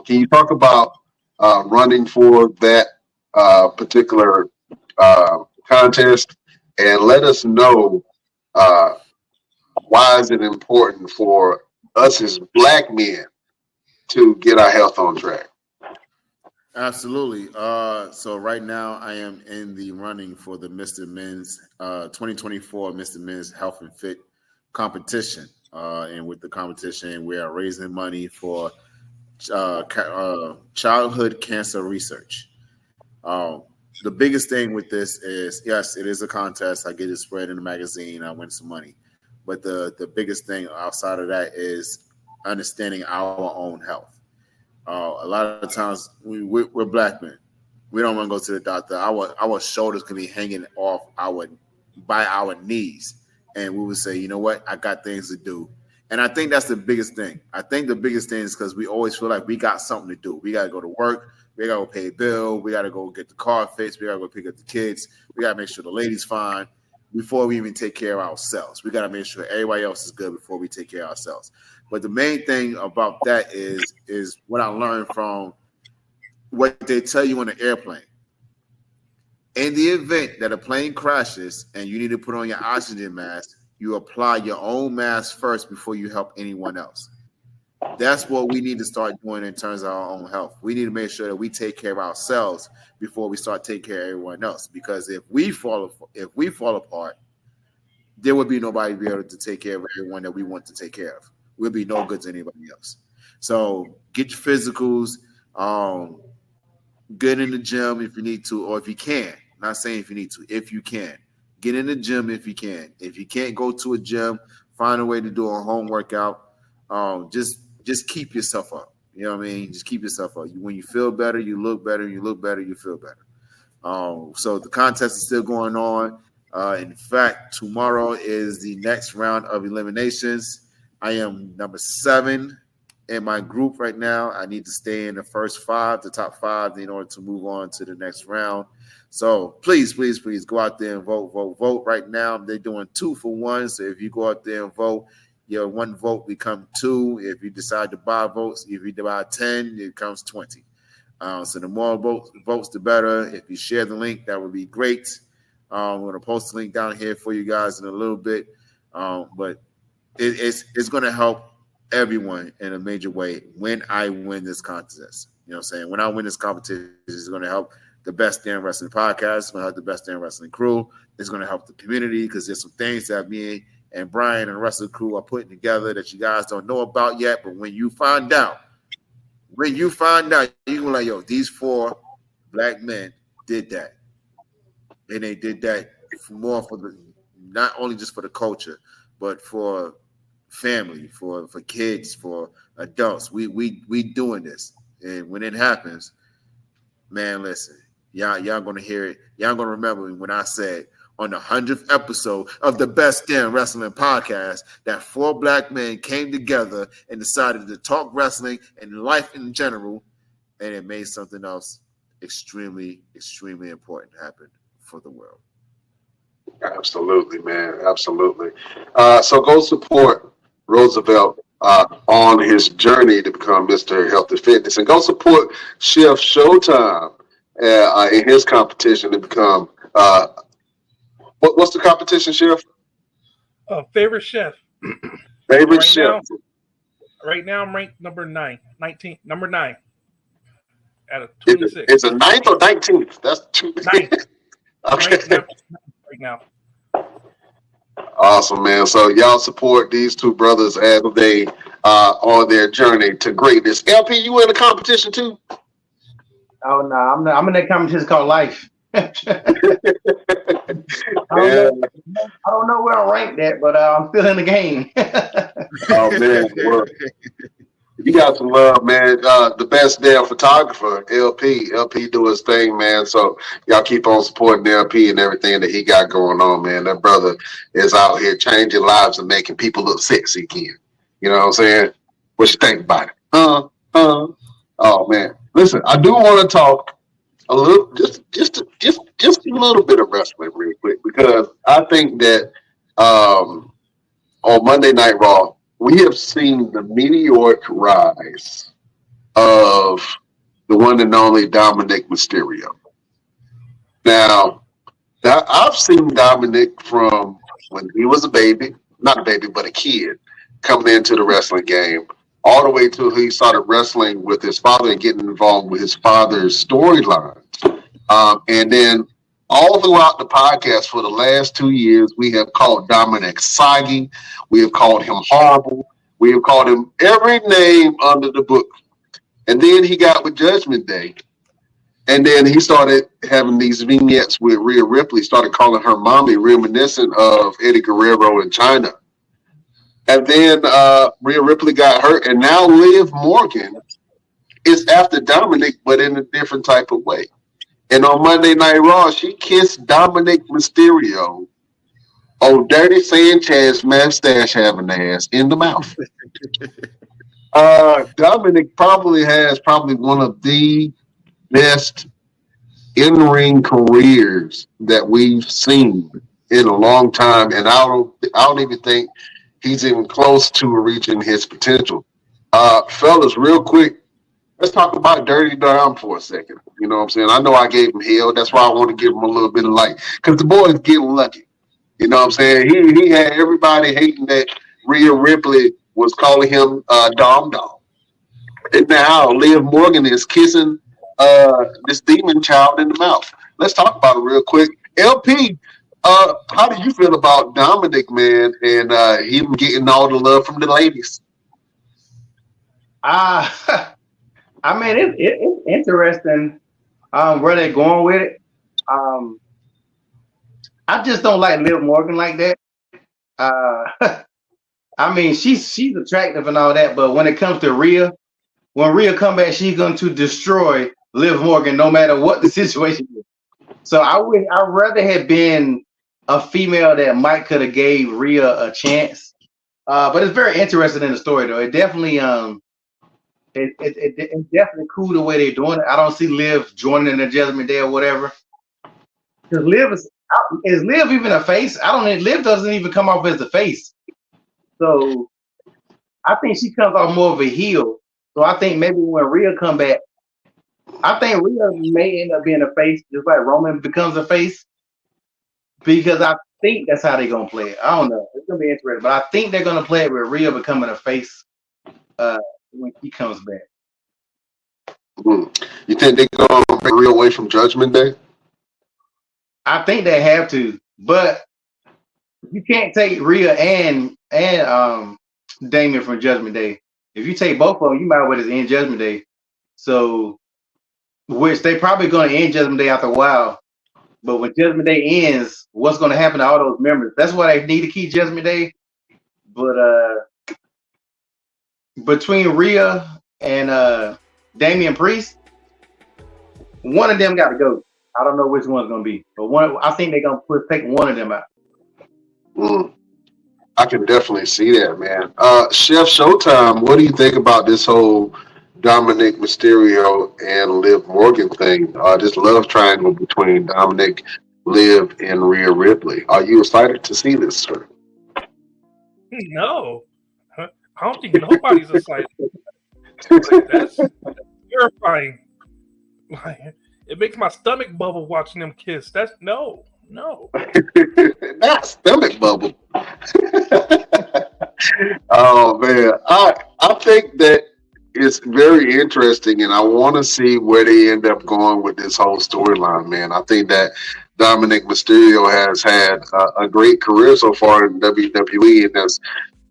Can you talk about running for that particular contest, and let us know why is it important for us as black men to get our health on track? Absolutely. So right now I am in the running for the Mr. Men's 2024 Mr. Men's Health and Fit competition. And with the competition, we are raising money for childhood cancer research. The biggest thing with this is, yes, it is a contest. I get it spread in the magazine. I win some money. But the biggest thing outside of that is understanding our own health. A lot of times we're black men. We don't want to go to the doctor. Our shoulders can be hanging off by our knees. And we would say, you know what? I got things to do. And I think that's the biggest thing. I think the biggest thing is because we always feel like we got something to do. We got to go to work. We got to go pay a bill. We got to go get the car fixed. We got to go pick up the kids. We got to make sure the lady's fine before we even take care of ourselves. We got to make sure everybody else is good before we take care of ourselves. But the main thing about that is what I learned from what they tell you on the airplane. In the event that a plane crashes and you need to put on your oxygen mask, you apply your own mask first before you help anyone else. That's what we need to start doing in terms of our own health. We need to make sure that we take care of ourselves before we start taking care of everyone else. Because if we fall apart, there would be nobody to be able to take care of everyone that we want to take care of. We'll be no good to anybody else. So get your physicals, get in the gym if you need to, or if you can. I'm not saying if you need to, if you can. Get in the gym if you can. If you can't go to a gym, find a way to do a home workout. Just keep yourself up. You know what I mean? Just keep yourself up. When you feel better, you look better. You look better, you feel better. So the contest is still going on. In fact, tomorrow is the next round of eliminations. I am number 7 in my group right now. I need to stay in the top five in order to move on to the next round. So please go out there and vote right now. They're doing 2 for 1. So if you go out there and vote, your 1 vote become 2. If you decide to buy votes, if you buy 10, it becomes 20. So the more votes, the better. If you share the link, that would be great. I'm going to post the link down here for you guys in a little bit. But it's going to help everyone in a major way when I win this contest. You know what I'm saying? When I win this competition, it's going to help the Best Damn Wrestling Podcast. It's going to help the Best Damn Wrestling crew. It's going to help the community because there's some things that me and Brian and the rest of the crew are putting together that you guys don't know about yet. But when you find out, you're going to be like, yo, these 4 black men did that. And they did that not only just for the culture, but for family, for kids, for adults. We doing this. And when it happens, man, listen, y'all gonna hear it. Y'all gonna remember when I said on the 100th episode of the Best Damn Wrestling Podcast that 4 black men came together and decided to talk wrestling and life in general, and it made something else extremely, extremely important happen for the world. Absolutely, man. Absolutely. So go support Roosevelt on his journey to become Mr. Health and Fitness, and go support Chef Showtime in his competition to become what's the competition, Chef? Favorite chef. Favorite chef. Right now, I'm ranked number 9 out of 26. It's a 9th or 19th. That's 2. 9th. Okay. Right now. Awesome, man. So y'all support these 2 brothers as they on their journey to greatness. LP, you in the competition too? Oh no, I'm in that competition called life. I don't know where I'm ranked at, but I'm still in the game. Oh man, You got some love, man. The best damn photographer, LP. LP do his thing, man. So y'all keep on supporting LP and everything that he got going on, man. That brother is out here changing lives and making people look sexy again. You know what I'm saying? What you think about it? Oh man. Listen, I do want to talk a little, just a little bit of wrestling real quick because I think that on Monday Night Raw, we have seen the meteoric rise of the one and only Dominic Mysterio. Now, I've seen Dominic from when he was a baby, not a baby, but a kid, coming into the wrestling game, all the way till he started wrestling with his father and getting involved with his father's storylines. And then all throughout the podcast for the last 2 years, we have called Dominic Sagi. We have called him horrible. We have called him every name under the book. And then he got with Judgment Day. And then he started having these vignettes with Rhea Ripley, started calling her mommy, reminiscent of Eddie Guerrero in China. And then Rhea Ripley got hurt. And now Liv Morgan is after Dominic, but in a different type of way. And on Monday Night Raw, she kissed Dominic Mysterio, old Dirty Sanchez mustache having ass, in the mouth. Dominic probably has one of the best in-ring careers that we've seen in a long time, and I don't even think he's even close to reaching his potential. Fellas, real quick, let's talk about Dirty Dom for a second. You know what I'm saying? I know I gave him hell. That's why I want to give him a little bit of light. Because the boy's getting lucky. You know what I'm saying? He had everybody hating that Rhea Ripley was calling him Dom Dom. And now Liv Morgan is kissing this demon child in the mouth. Let's talk about it real quick. LP, how do you feel about Dominic, man, and him getting all the love from the ladies? I mean, it's interesting where they're going with it. I just don't like Liv Morgan like that. I mean, she's attractive and all that, but when it comes to Rhea, when Rhea come back, she's going to destroy Liv Morgan no matter what the situation is. So I'd rather have been a female that might could have gave Rhea a chance. But it's very interesting in the story, though. It definitely it's definitely cool the way they're doing it. I don't see Liv joining in the Judgment Day or whatever. Because Liv is Liv even a face? I don't know. Liv doesn't even come off as a face. So I think she comes off more of a heel. So I think maybe when Rhea come back, I think Rhea may end up being a face, just like Roman becomes a face. Because I think that's how they're gonna play it. I don't know. It's gonna be interesting, but I think they're gonna play it with Rhea becoming a face when he comes back. You think they're gonna bring Rhea away from Judgment Day? I think they have to, but you can't take Rhea and Damien from Judgment Day. If you take both of them, you might as well just end Judgment Day. So, which they probably going to end Judgment Day after a while. But when Judgment Day ends, what's going to happen to all those members? That's why they need to keep Judgment Day. But between Rhea and Damian Priest, one of them got to go. I don't know which one's going to be, but I think they're going to take one of them out. I can definitely see that, man. Chef Showtime, what do you think about this whole Dominic Mysterio and Liv Morgan thing? This love triangle between Dominic, Liv, and Rhea Ripley. Are you excited to see this, sir? No. I don't think nobody's excited. Like, that's terrifying. Like, it makes my stomach bubble watching them kiss. That's no. Not stomach bubble. Oh man, I think that it's very interesting, and I want to see where they end up going with this whole storyline. Man, I think that Dominic Mysterio has had a great career so far in WWE, and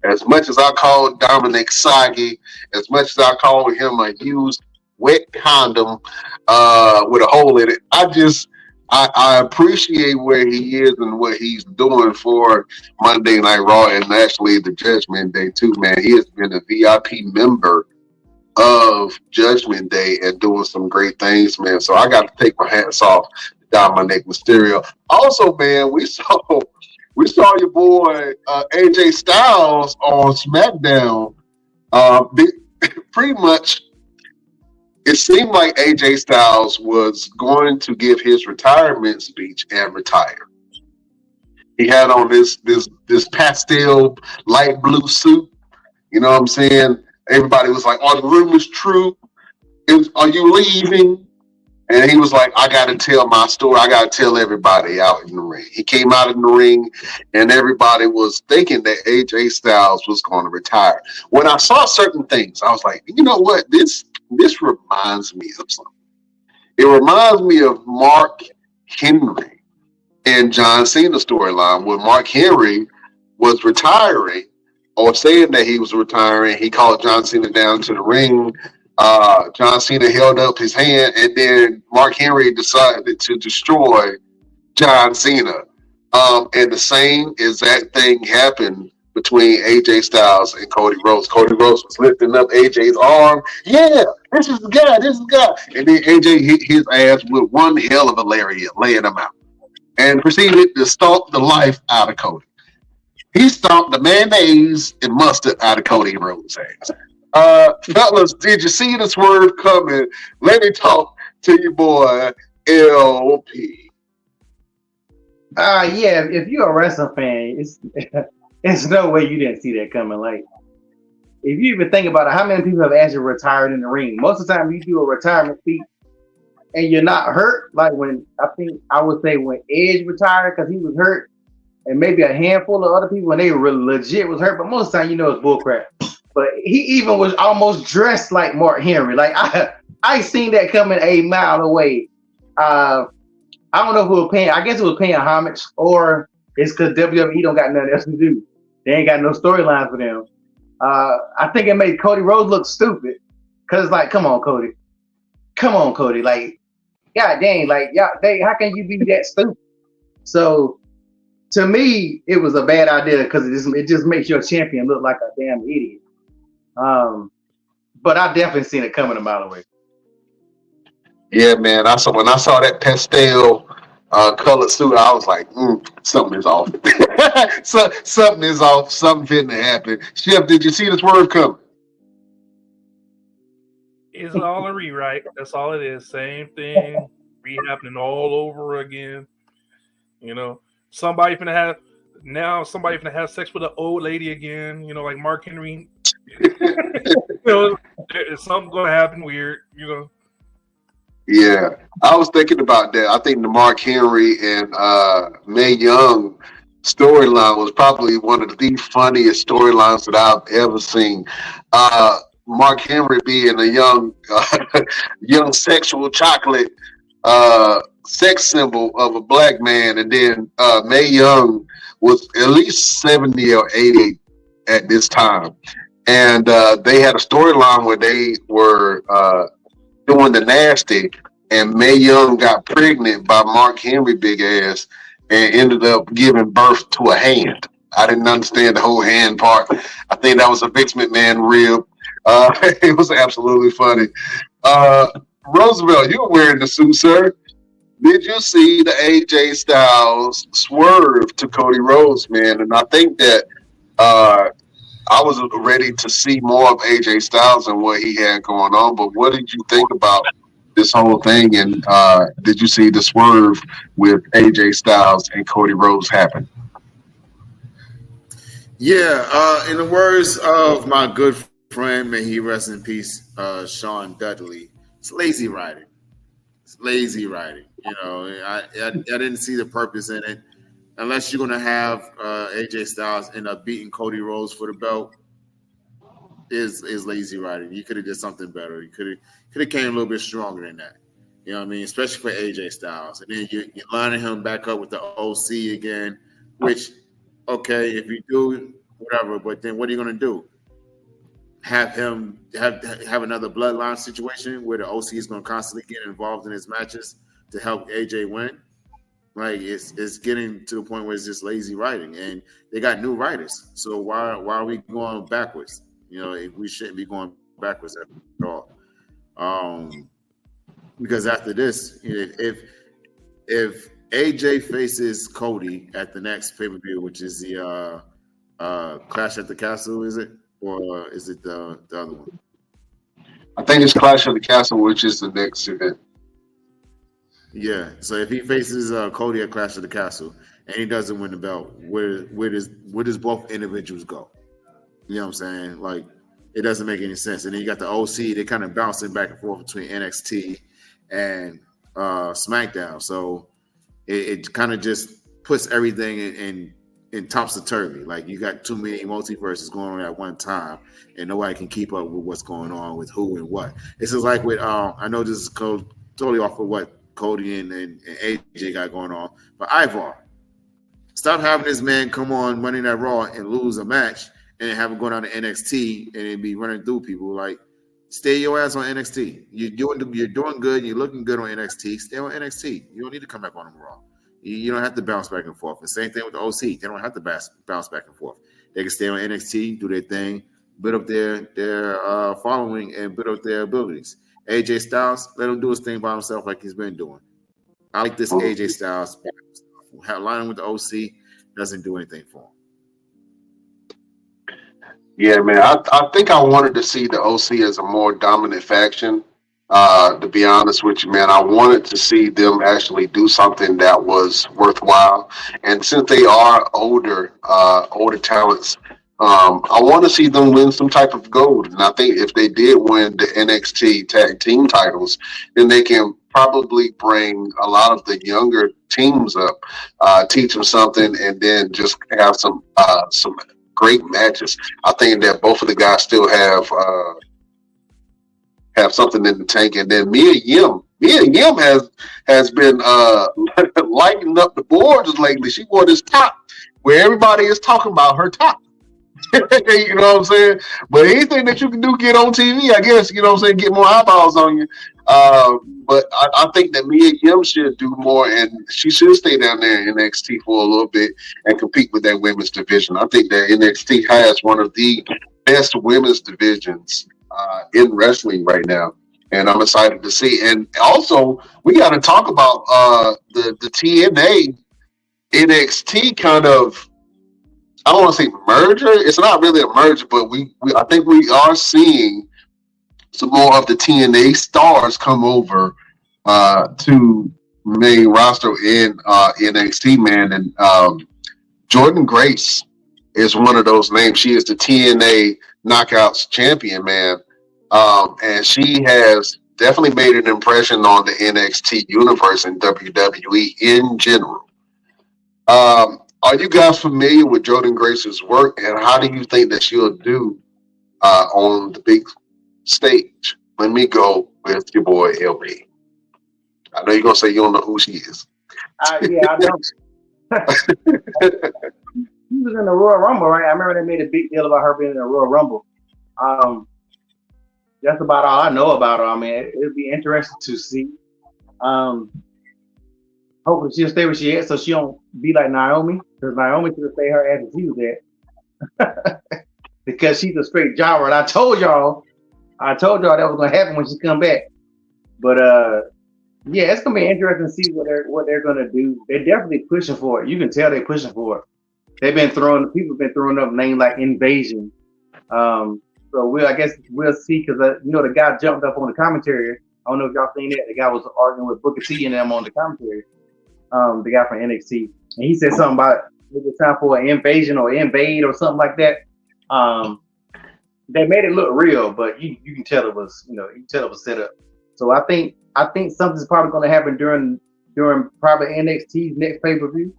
as much as I call Dominic Sagi, as much as I call him a used wet condom with a hole in it, I appreciate where he is and what he's doing for Monday Night Raw and actually the Judgment Day too, man. He has been a VIP member of Judgment Day and doing some great things, man. So I got to take my hats off to Dominic Mysterio. Also, man, we saw your boy AJ Styles on SmackDown. Pretty much, it seemed like AJ Styles was going to give his retirement speech and retire. He had on this pastel light blue suit. You know what I'm saying? Everybody was like, "Are the rumors true? Are you leaving?" And he was like, "I got to tell my story. I got to tell everybody out in the ring." He came out in the ring, and everybody was thinking that AJ Styles was going to retire. When I saw certain things, I was like, "You know what? This reminds me of something. It reminds me of Mark Henry and John Cena storyline when Mark Henry was retiring or saying that he was retiring. He called John Cena down to the ring. John Cena held up his hand, and then Mark Henry decided to destroy John Cena. And the same exact thing happened between AJ Styles and Cody Rhodes. Cody Rhodes was lifting up AJ's arm. Yeah, this is the guy. This is the guy. And then AJ hit his ass with one hell of a lariat, laying him out, and proceeded to stomp the life out of Cody. He stomped the mayonnaise and mustard out of Cody Rhodes' ass. Fellas, did you see the swerve coming? Let me talk to your boy LP. Yeah. If you're a wrestling fan, it's no way you didn't see that coming. Like, if you even think about it, how many people have actually retired in the ring? Most of the time, you do a retirement speech and you're not hurt. Like I would say when Edge retired because he was hurt, and maybe a handful of other people when they were legit was hurt. But most of the time, it's bullcrap. But he even was almost dressed like Mark Henry. Like I seen that coming a mile away. I don't know if it was paying. I guess it was paying homage, or it's because WWE don't got nothing else to do. They ain't got no storyline for them. I think it made Cody Rhodes look stupid. Cause like, come on, Cody. Like, god dang, like, how can you be that stupid? So to me, it was a bad idea because it just makes your champion look like a damn idiot. But I definitely seen it coming a mile away. Yeah, man. When I saw that pastel colored suit, I was like, something is off. Something is off. Something fitting to happen. Chef, did you see the swerve coming? It's all a rewrite. That's all it is. Same thing, re-happening all over again. Somebody finna have sex with an old lady again. Like Mark Henry. There's something gonna happen weird. Yeah, I was thinking about that. I think the Mark Henry and Mae Young storyline was probably one of the funniest storylines that I've ever seen. Mark Henry being a young sexual chocolate sex symbol of a black man, and then Mae Young was at least 70 or 80 at this time, and they had a storyline where they were doing the nasty, and Mae Young got pregnant by Mark Henry big ass and ended up giving birth to a hand. I didn't understand the whole hand part. I think that was a Vince McMahon rib. It was absolutely funny. Roosevelt, you were wearing the suit, sir. Did you see the AJ Styles swerve to Cody Rhodes, man? And I think that I was ready to see more of AJ Styles and what he had going on. But what did you think about this whole thing? And did you see the swerve with AJ Styles and Cody Rhodes happen? Yeah, in the words of my good friend, may he rest in peace, Sean Dudley, it's lazy writing. It's lazy writing. I didn't see the purpose in it. Unless you're going to have AJ Styles end up beating Cody Rhodes for the belt, is lazy writing. You could have did something better. You could have came a little bit stronger than that. You know what I mean? Especially for AJ Styles. And then you're lining him back up with the OC again, which, okay, if you do, whatever, but then what are you going to do? Have him have another bloodline situation where the OC is going to constantly get involved in his matches to help AJ win? Like, it's getting to the point where it's just lazy writing, and they got new writers. So why are we going backwards? We shouldn't be going backwards at all. Because after this, if AJ faces Cody at the next pay-per-view, which is the Clash at the Castle, is it? Or is it the other one? I think it's Clash of the Castle, which is the next event. Yeah. So if he faces Cody at Clash of the Castle and he doesn't win the belt, where does both individuals go? You know what I'm saying? Like, it doesn't make any sense. And then you got the OC, they kind of bouncing back and forth between NXT and SmackDown. So it kind of just puts everything in topsy-turvy. Like, you got too many multiverses going on at one time, and nobody can keep up with what's going on with who and what. It's just like with I know this is totally off of what Cody and AJ got going on, but Ivar, stop having this man come on Monday Night Raw and lose a match and have him go down to NXT and then be running through people. Like, stay your ass on NXT. You're doing good. You're looking good on NXT. Stay on NXT. You don't need to come back on Raw. You don't have to bounce back and forth. The same thing with the OC. They don't have to bounce back and forth. They can stay on NXT, do their thing, build up their following, and build up their abilities. AJ Styles, let him do his thing by himself like he's been doing. I like this AJ Styles. Lining with the OC doesn't do anything for him. Yeah, man. I think I wanted to see the OC as a more dominant faction. To be honest with you, man, I wanted to see them actually do something that was worthwhile. And since they are older talents, I want to see them win some type of gold. And I think if they did win the NXT tag team titles, then they can probably bring a lot of the younger teams up, teach them something, and then just have some great matches. I think that both of the guys still have something in the tank. And then Mia Yim has been lighting up the boards lately. She wore this top where everybody is talking about her top. You know what I'm saying? But anything that you can do, get on TV, I guess, you know what I'm saying, get more eyeballs on you. But I think that Mia Yim should do more, and she should stay down there in NXT for a little bit and compete with that women's division. I think that NXT has one of the best women's divisions in wrestling right now, and I'm excited to see. And also, we got to talk about the TNA NXT kind of, I don't want to say merger. It's not really a merger, but I think we are seeing some more of the TNA stars come over to main roster in NXT, man. And Jordan Grace is one of those names. She is the TNA Knockouts champion, man. And she has definitely made an impression on the NXT universe and WWE in general. Are you guys familiar with Jordan Grace's work, and how do you think that she'll do on the big stage? Let me go with your boy LP. I know you're gonna say you don't know who she is. Yeah, I know. She was in the Royal Rumble, right? I remember they made a big deal about her being in the Royal Rumble. That's about all I know about her. I mean, it'd be interesting to see. Hopefully she'll stay where she is, so she don't be like Naomi, because Naomi should have stayed her ass as she was at. Because she's a straight jobber, and I told y'all that was gonna happen when she come back. But yeah, it's gonna be interesting to see what they're gonna do. They're definitely pushing for it. You can tell they're pushing for it. People have been throwing up names like Invasion. So I guess we'll see, because the guy jumped up on the commentary. I don't know if y'all seen that. The guy was arguing with Booker T and them on the commentary. The guy from NXT, and he said something about it was time for an invasion or invade or something like that. They made it look real, but you can tell it was, set up. So I think something's probably going to happen during probably NXT's next pay-per-view.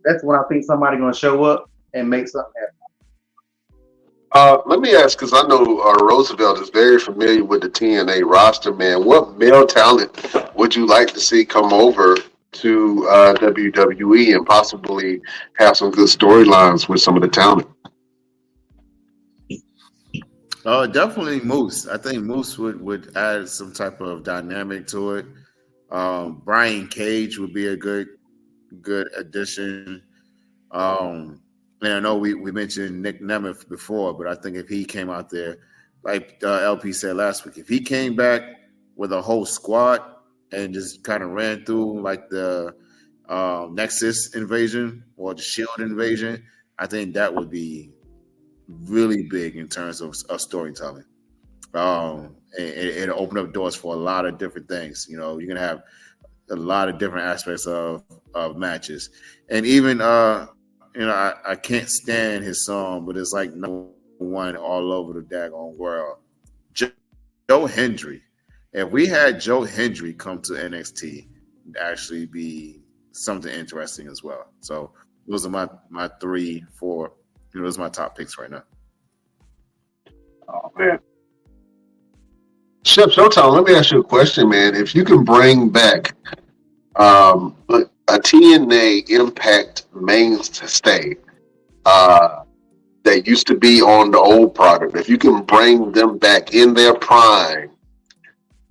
That's when I think somebody's going to show up and make something happen. Let me ask, because I know Roosevelt is very familiar with the TNA roster, man. What male talent would you like to see come over to WWE and possibly have some good storylines with some of the talent? Definitely Moose. I think Moose would add some type of dynamic to it. Brian Cage would be a good addition. And I know we mentioned Nick Nemeth before, but I think if he came out there, like LP said last week, if he came back with a whole squad and just kind of ran through like the Nexus invasion or the Shield invasion, I think that would be really big in terms of storytelling. And it'll open up doors for a lot of different things. You know, you're gonna have a lot of different aspects of matches, and even you know, I can't stand his song, but it's like number one all over the daggone world. Joe Hendry. If we had Joe Hendry come to NXT, it'd actually be something interesting as well. So those are my 3, 4. You know, those are my top picks right now. Oh man. Chef Showtime, let me ask you a question, man. If you can bring back a TNA Impact mainstay that used to be on the old product, if you can bring them back in their prime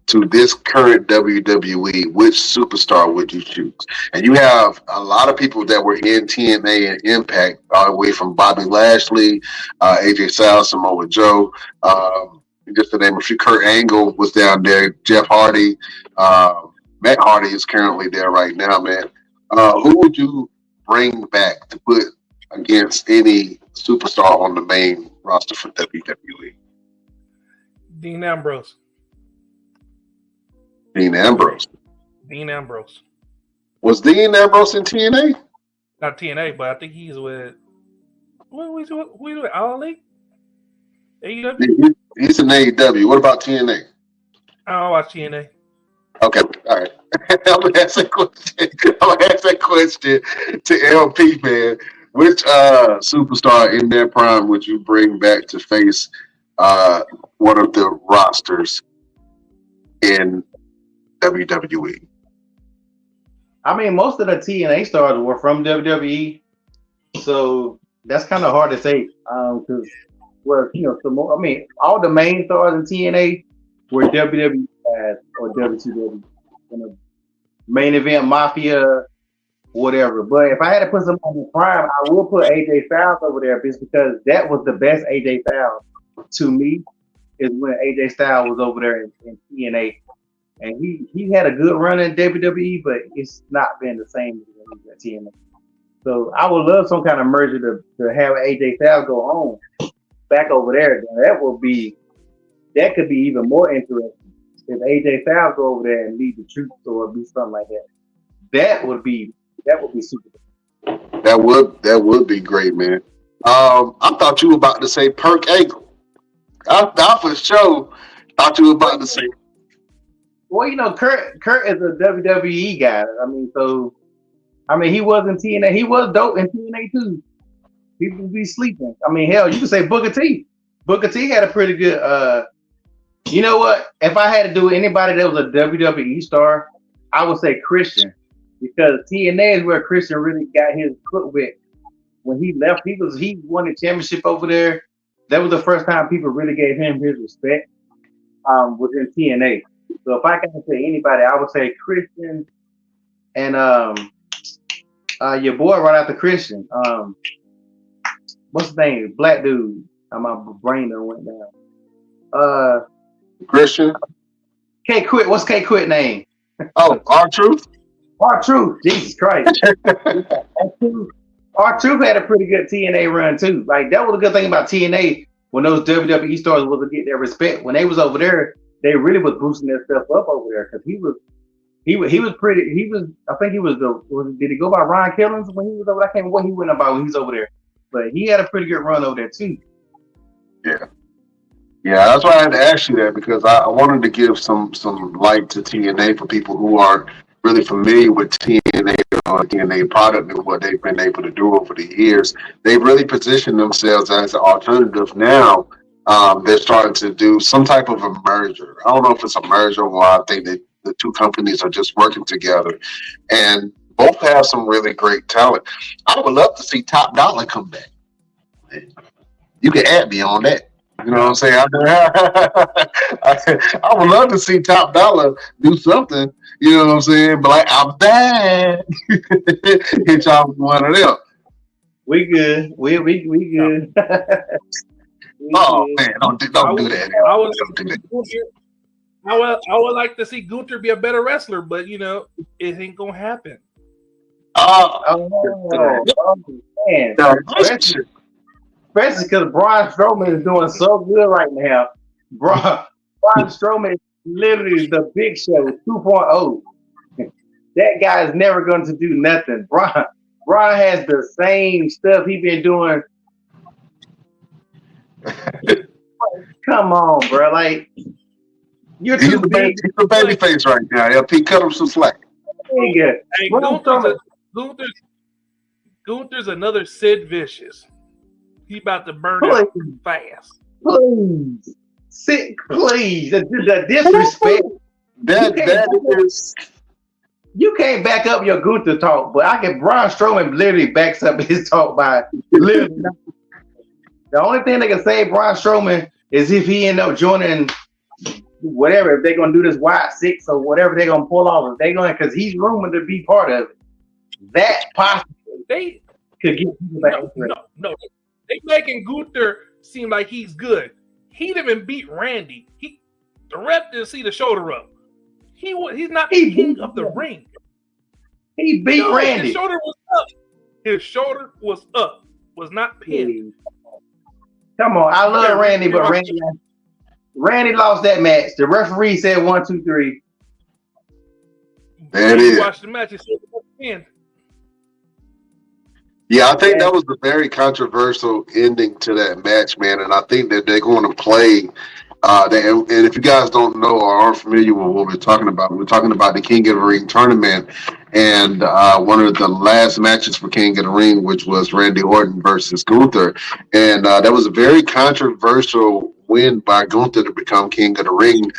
to this current WWE, which superstar would you choose? And you have a lot of people that were in TNA and Impact, all the way from Bobby Lashley, AJ Styles, Samoa Joe, just to name a few. Kurt Angle was down there, Jeff Hardy, Matt Hardy is currently there right now, man. Who would you bring back to put against any superstar on the main roster for WWE? Dean Ambrose. Dean Ambrose. Dean Ambrose. Was Dean Ambrose in TNA? Not TNA, but I think he's with. Who is with? All Elite? AEW? He's in AEW. What about TNA? I don't watch TNA. Okay, all right. I'm gonna ask that question to LP, man. Which superstar in their prime would you bring back to face one of the rosters in WWE? I mean, most of the TNA stars were from WWE, so that's kind of hard to say. Because, well, you know, I mean, all the main stars in TNA were WWE guys or WCW, you know, main event Mafia, whatever. But if I had to put someone in prime, I would put AJ Styles over there, just because that was the best AJ Styles to me. Is when AJ Styles was over there in TNA. And he had a good run in WWE, but it's not been the same as at TNA. So I would love some kind of merger to have AJ Styles go home back over there. That could be even more interesting if AJ Styles go over there and lead the troops or do something like that. That would be super. That would be great, man. I thought you were about to say Perk Angle. I for sure thought you were about to say. Well, you know, Kurt is a WWE guy. I mean, he was in TNA. He was dope in TNA too. People be sleeping. I mean, hell, you could say Booker T. Booker T had a pretty good. You know what? If I had to do anybody that was a WWE star, I would say Christian, because TNA is where Christian really got his foot with. When he left, he won the championship over there. That was the first time people really gave him his respect. Was in TNA. So if I can say anybody, I would say Christian and your boy right after Christian. What's his name? Black dude. My brain done went down. Christian. K Quit. What's K Quit name? Oh, R-Truth. R-Truth. Jesus Christ. R-Truth had a pretty good TNA run too. Like, that was a good thing about TNA when those WWE stars was to get their respect. When they was over there, they really was boosting their stuff up over there, because he was pretty. I think he was did he go by Ron Killings when he was over there? I can't remember what he went about when he was over there, but he had a pretty good run over there too. Yeah, that's why I had to ask you that, because I wanted to give some light to TNA for people who aren't really familiar with TNA or TNA product and what they've been able to do over the years. They've really positioned themselves as an alternative now. They're starting to do some type of a merger. I don't know if it's a merger or I think that the two companies are just working together, and both have some really great talent. I would love to see Top Dollar come back. You can add me on that. You know what I'm saying? I would love to see Top Dollar do something. You know what I'm saying? But like, I'm bad. Hit y'all with one of them. We good. We good. Oh man, don't do that. I would Don't do that. I would like to see Gunther be a better wrestler, but you know, it ain't gonna happen. Oh man. Especially because Braun Strowman is doing so good right now. Braun Strowman is literally the Big Show 2.0. That guy is never going to do nothing. Braun has the same stuff he been doing. Come on, bro. Like, you're too big. He's a baby face right now. LP, cut him some slack. Hey, Gunther's another Sid Vicious. He about to burn out fast. Please. Sid, please. The disrespect. You can't back up your Gunther talk, but Braun Strowman literally backs up his talk by literally. The only thing they can say Braun Strowman is if he end up joining whatever, if they're gonna do this Wyatt 6 or whatever they're gonna pull off, if they're going, because he's rumored to be part of it. That possibly they could get people back. No. They making Gunther seem like he's good. He didn't even beat Randy. The rep didn't see the shoulder up. He's not the king of the ring. He beat Randy. His shoulder was up. His shoulder was up. Was not pinned. Come on, I love Randy, but Randy lost that match. The referee said 1, 2, 3. There it is. Watch the match. It said pinned. Yeah, I think that was a very controversial ending to that match, man. And I think that they're going to play. And if you guys don't know or aren't familiar with what we're talking about the King of the Ring tournament, and one of the last matches for King of the Ring, which was Randy Orton versus Gunther, and that was a very controversial win by Gunther to become King of the Ring.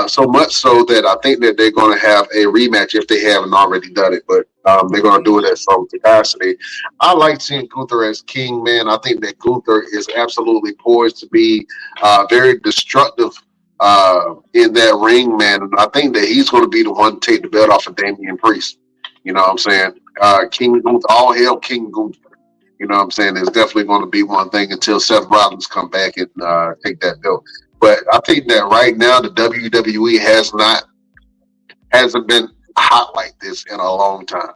So much so that I think that they're going to have a rematch if they haven't already done it, but they're going to do it at some capacity. I like seeing Gunther as king, man. I think that Gunther is absolutely poised to be very destructive in that ring, man. And I think that he's going to be the one to take the belt off of Damian Priest. You know what I'm saying? King Gunther, all hail King Gunther. You know what I'm saying? There's definitely going to be one thing until Seth Rollins come back and take that belt. But I think that right now the WWE hasn't been hot like this in a long time.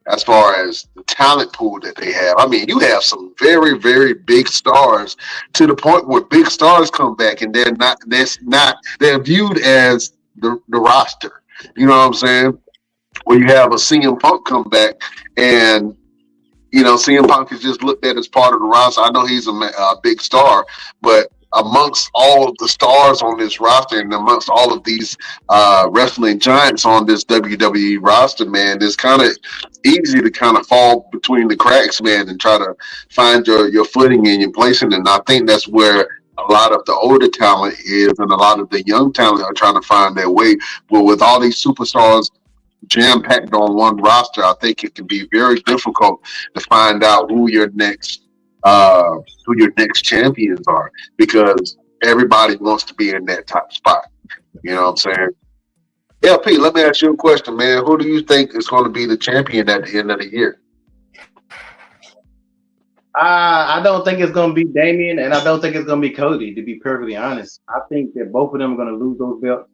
As far as the talent pool that they have, I mean, you have some very, very big stars to the point where big stars come back and they're viewed as the roster. You know what I'm saying? When you have a CM Punk come back and CM Punk is just looked at as part of the roster. I know he's a big star, but amongst all of the stars on this roster and amongst all of these wrestling giants on this WWE roster, man, it's kind of easy to kind of fall between the cracks, man, and try to find your footing and your placing. And I think that's where a lot of the older talent is and a lot of the young talent are trying to find their way. But with all these superstars jam-packed on one roster, I think it can be very difficult to find out who your next champions are, because everybody wants to be in that top spot. You know what I'm saying? LP, let me ask you a question, man. Who do you think is going to be the champion at the end of the year? I don't think it's going to be Damian, and I don't think it's going to be Cody, to be perfectly honest. I think that both of them are going to lose those belts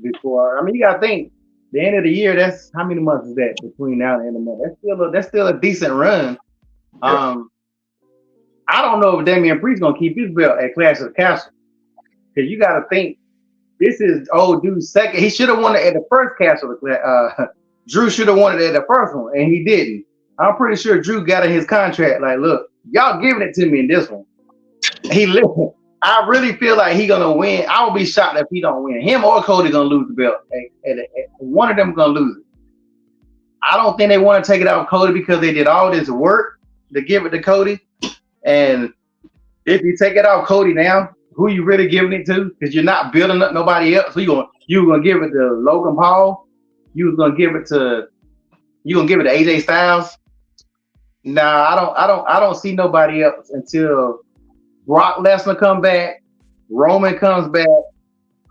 before. I mean, you got to think, the end of the year, that's how many months is that between now and the end of the month? That's still a decent run. Yeah. I don't know if Damian Priest gonna keep his belt at Clash of the Castle, because you got to think this is old dude's second. He should have won it at the first Castle. Drew should have won it at the first one, and he didn't. I'm pretty sure Drew got in his contract like, look, y'all giving it to me in this one. He listened. I really feel like he gonna win. I would be shocked if he don't win. Him or Cody gonna lose the belt. One of them gonna lose it. I don't think they want to take it out of Cody because they did all this work to give it to Cody. And if you take it off Cody now, who you really giving it to? Because you're not building up nobody else. So you gonna give it to Logan Paul? You gonna give it to AJ Styles? Nah, I don't see nobody else until Brock Lesnar come back, Roman comes back,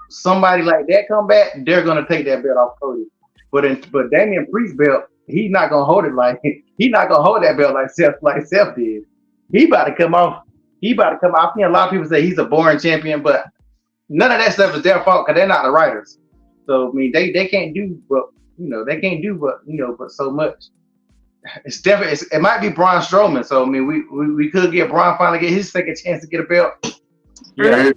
somebody like that come back. They're gonna take that belt off Cody. But Damian Priest belt, he's not gonna hold it he's not gonna hold that belt like Seth did. He about to come off he about to come. I've seen a lot of people say he's a boring champion, but none of that stuff is their fault because they're not the writers. So I mean, they can't do, but but so much. It's definitely it might be Braun Strowman. So I mean, we could get Braun finally get his second chance to get a belt. Yeah,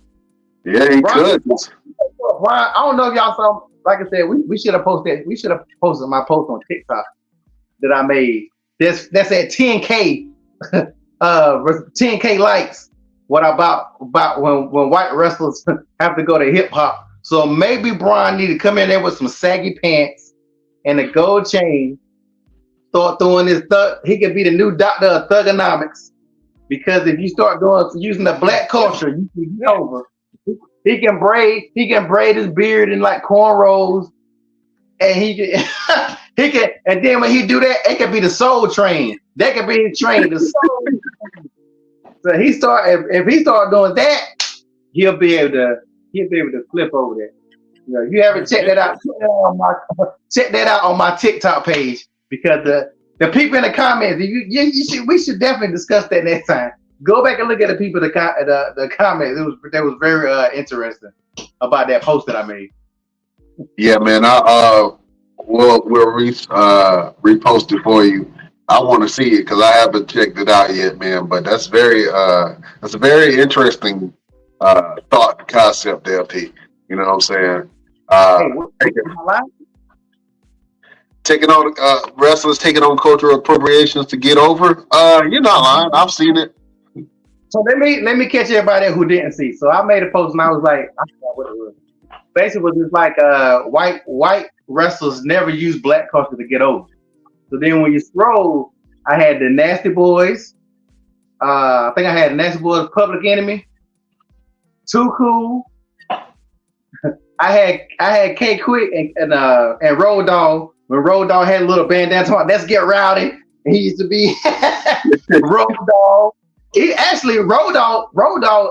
he could. Braun, I don't know if y'all saw. Like I said, we should have posted. We should have posted my post on TikTok that I made. That's at 10K, 10K likes. What about when white wrestlers have to go to hip hop? So maybe Braun need to come in there with some saggy pants and a gold chain. Start throwing his thug. He could be the new doctor of thugonomics. Because if you start using the black culture, you can get over. He can braid his beard in like cornrows, and he can and then when he do that, it could be the Soul Train. That could be his train, the Soul Train. So if he start doing that, he'll be able to flip over there. You know, you haven't checked that out. Check that out on my TikTok page because the people in the comments, we should definitely discuss that next time. Go back and look at the people the comments. That was very interesting about that post that I made. Yeah, man. We'll repost it for you. I want to see it because I haven't checked it out yet, man. But that's a very interesting thought concept, LT. You know what I'm saying? Taking on wrestlers taking on cultural appropriations to get over. You're not lying. I've seen it. So let me catch everybody who didn't see. So I made a post and I was like, I forgot what it was. Basically, it was just like white wrestlers never use black culture to get over. So then when you scroll, I had the Nasty Boys. I think I had Nasty Boys, Public Enemy, Too Cool. I had K Quick and Road Dogg. When Road Dogg had a little bandana, talking, let's get rowdy. He used to be Road Dogg. He actually Road Dogg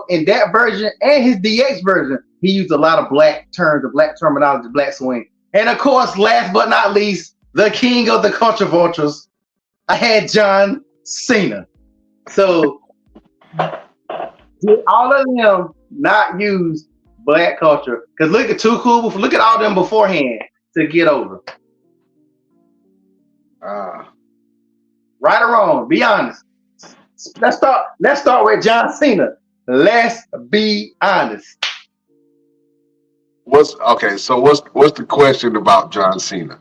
in that version and his DX version, he used a lot of black terms, the black terminology, black swing. And of course, last but not least, the king of the culture vultures, I had John Cena. So did all of them not use black culture? Because look at Too Cool, look at all them beforehand to get over. Right or wrong, be honest. Let's start with John Cena. Let's be honest. What's the question about John Cena?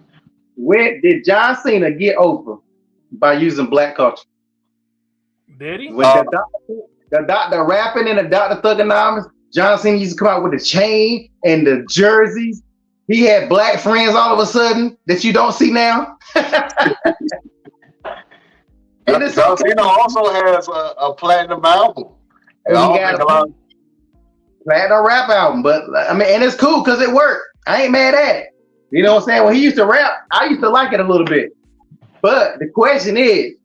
When did John Cena get over by using black culture? Did he? With the doctor rapping and the Dr. Thugonomics, John Cena used to come out with the chain and the jerseys. He had black friends all of a sudden that you don't see now. John Cena also has a platinum album. He got a platinum rap album, but I mean, and it's cool because it worked. I ain't mad at it. You know what I'm saying? When he used to rap, I used to like it a little bit. But the question is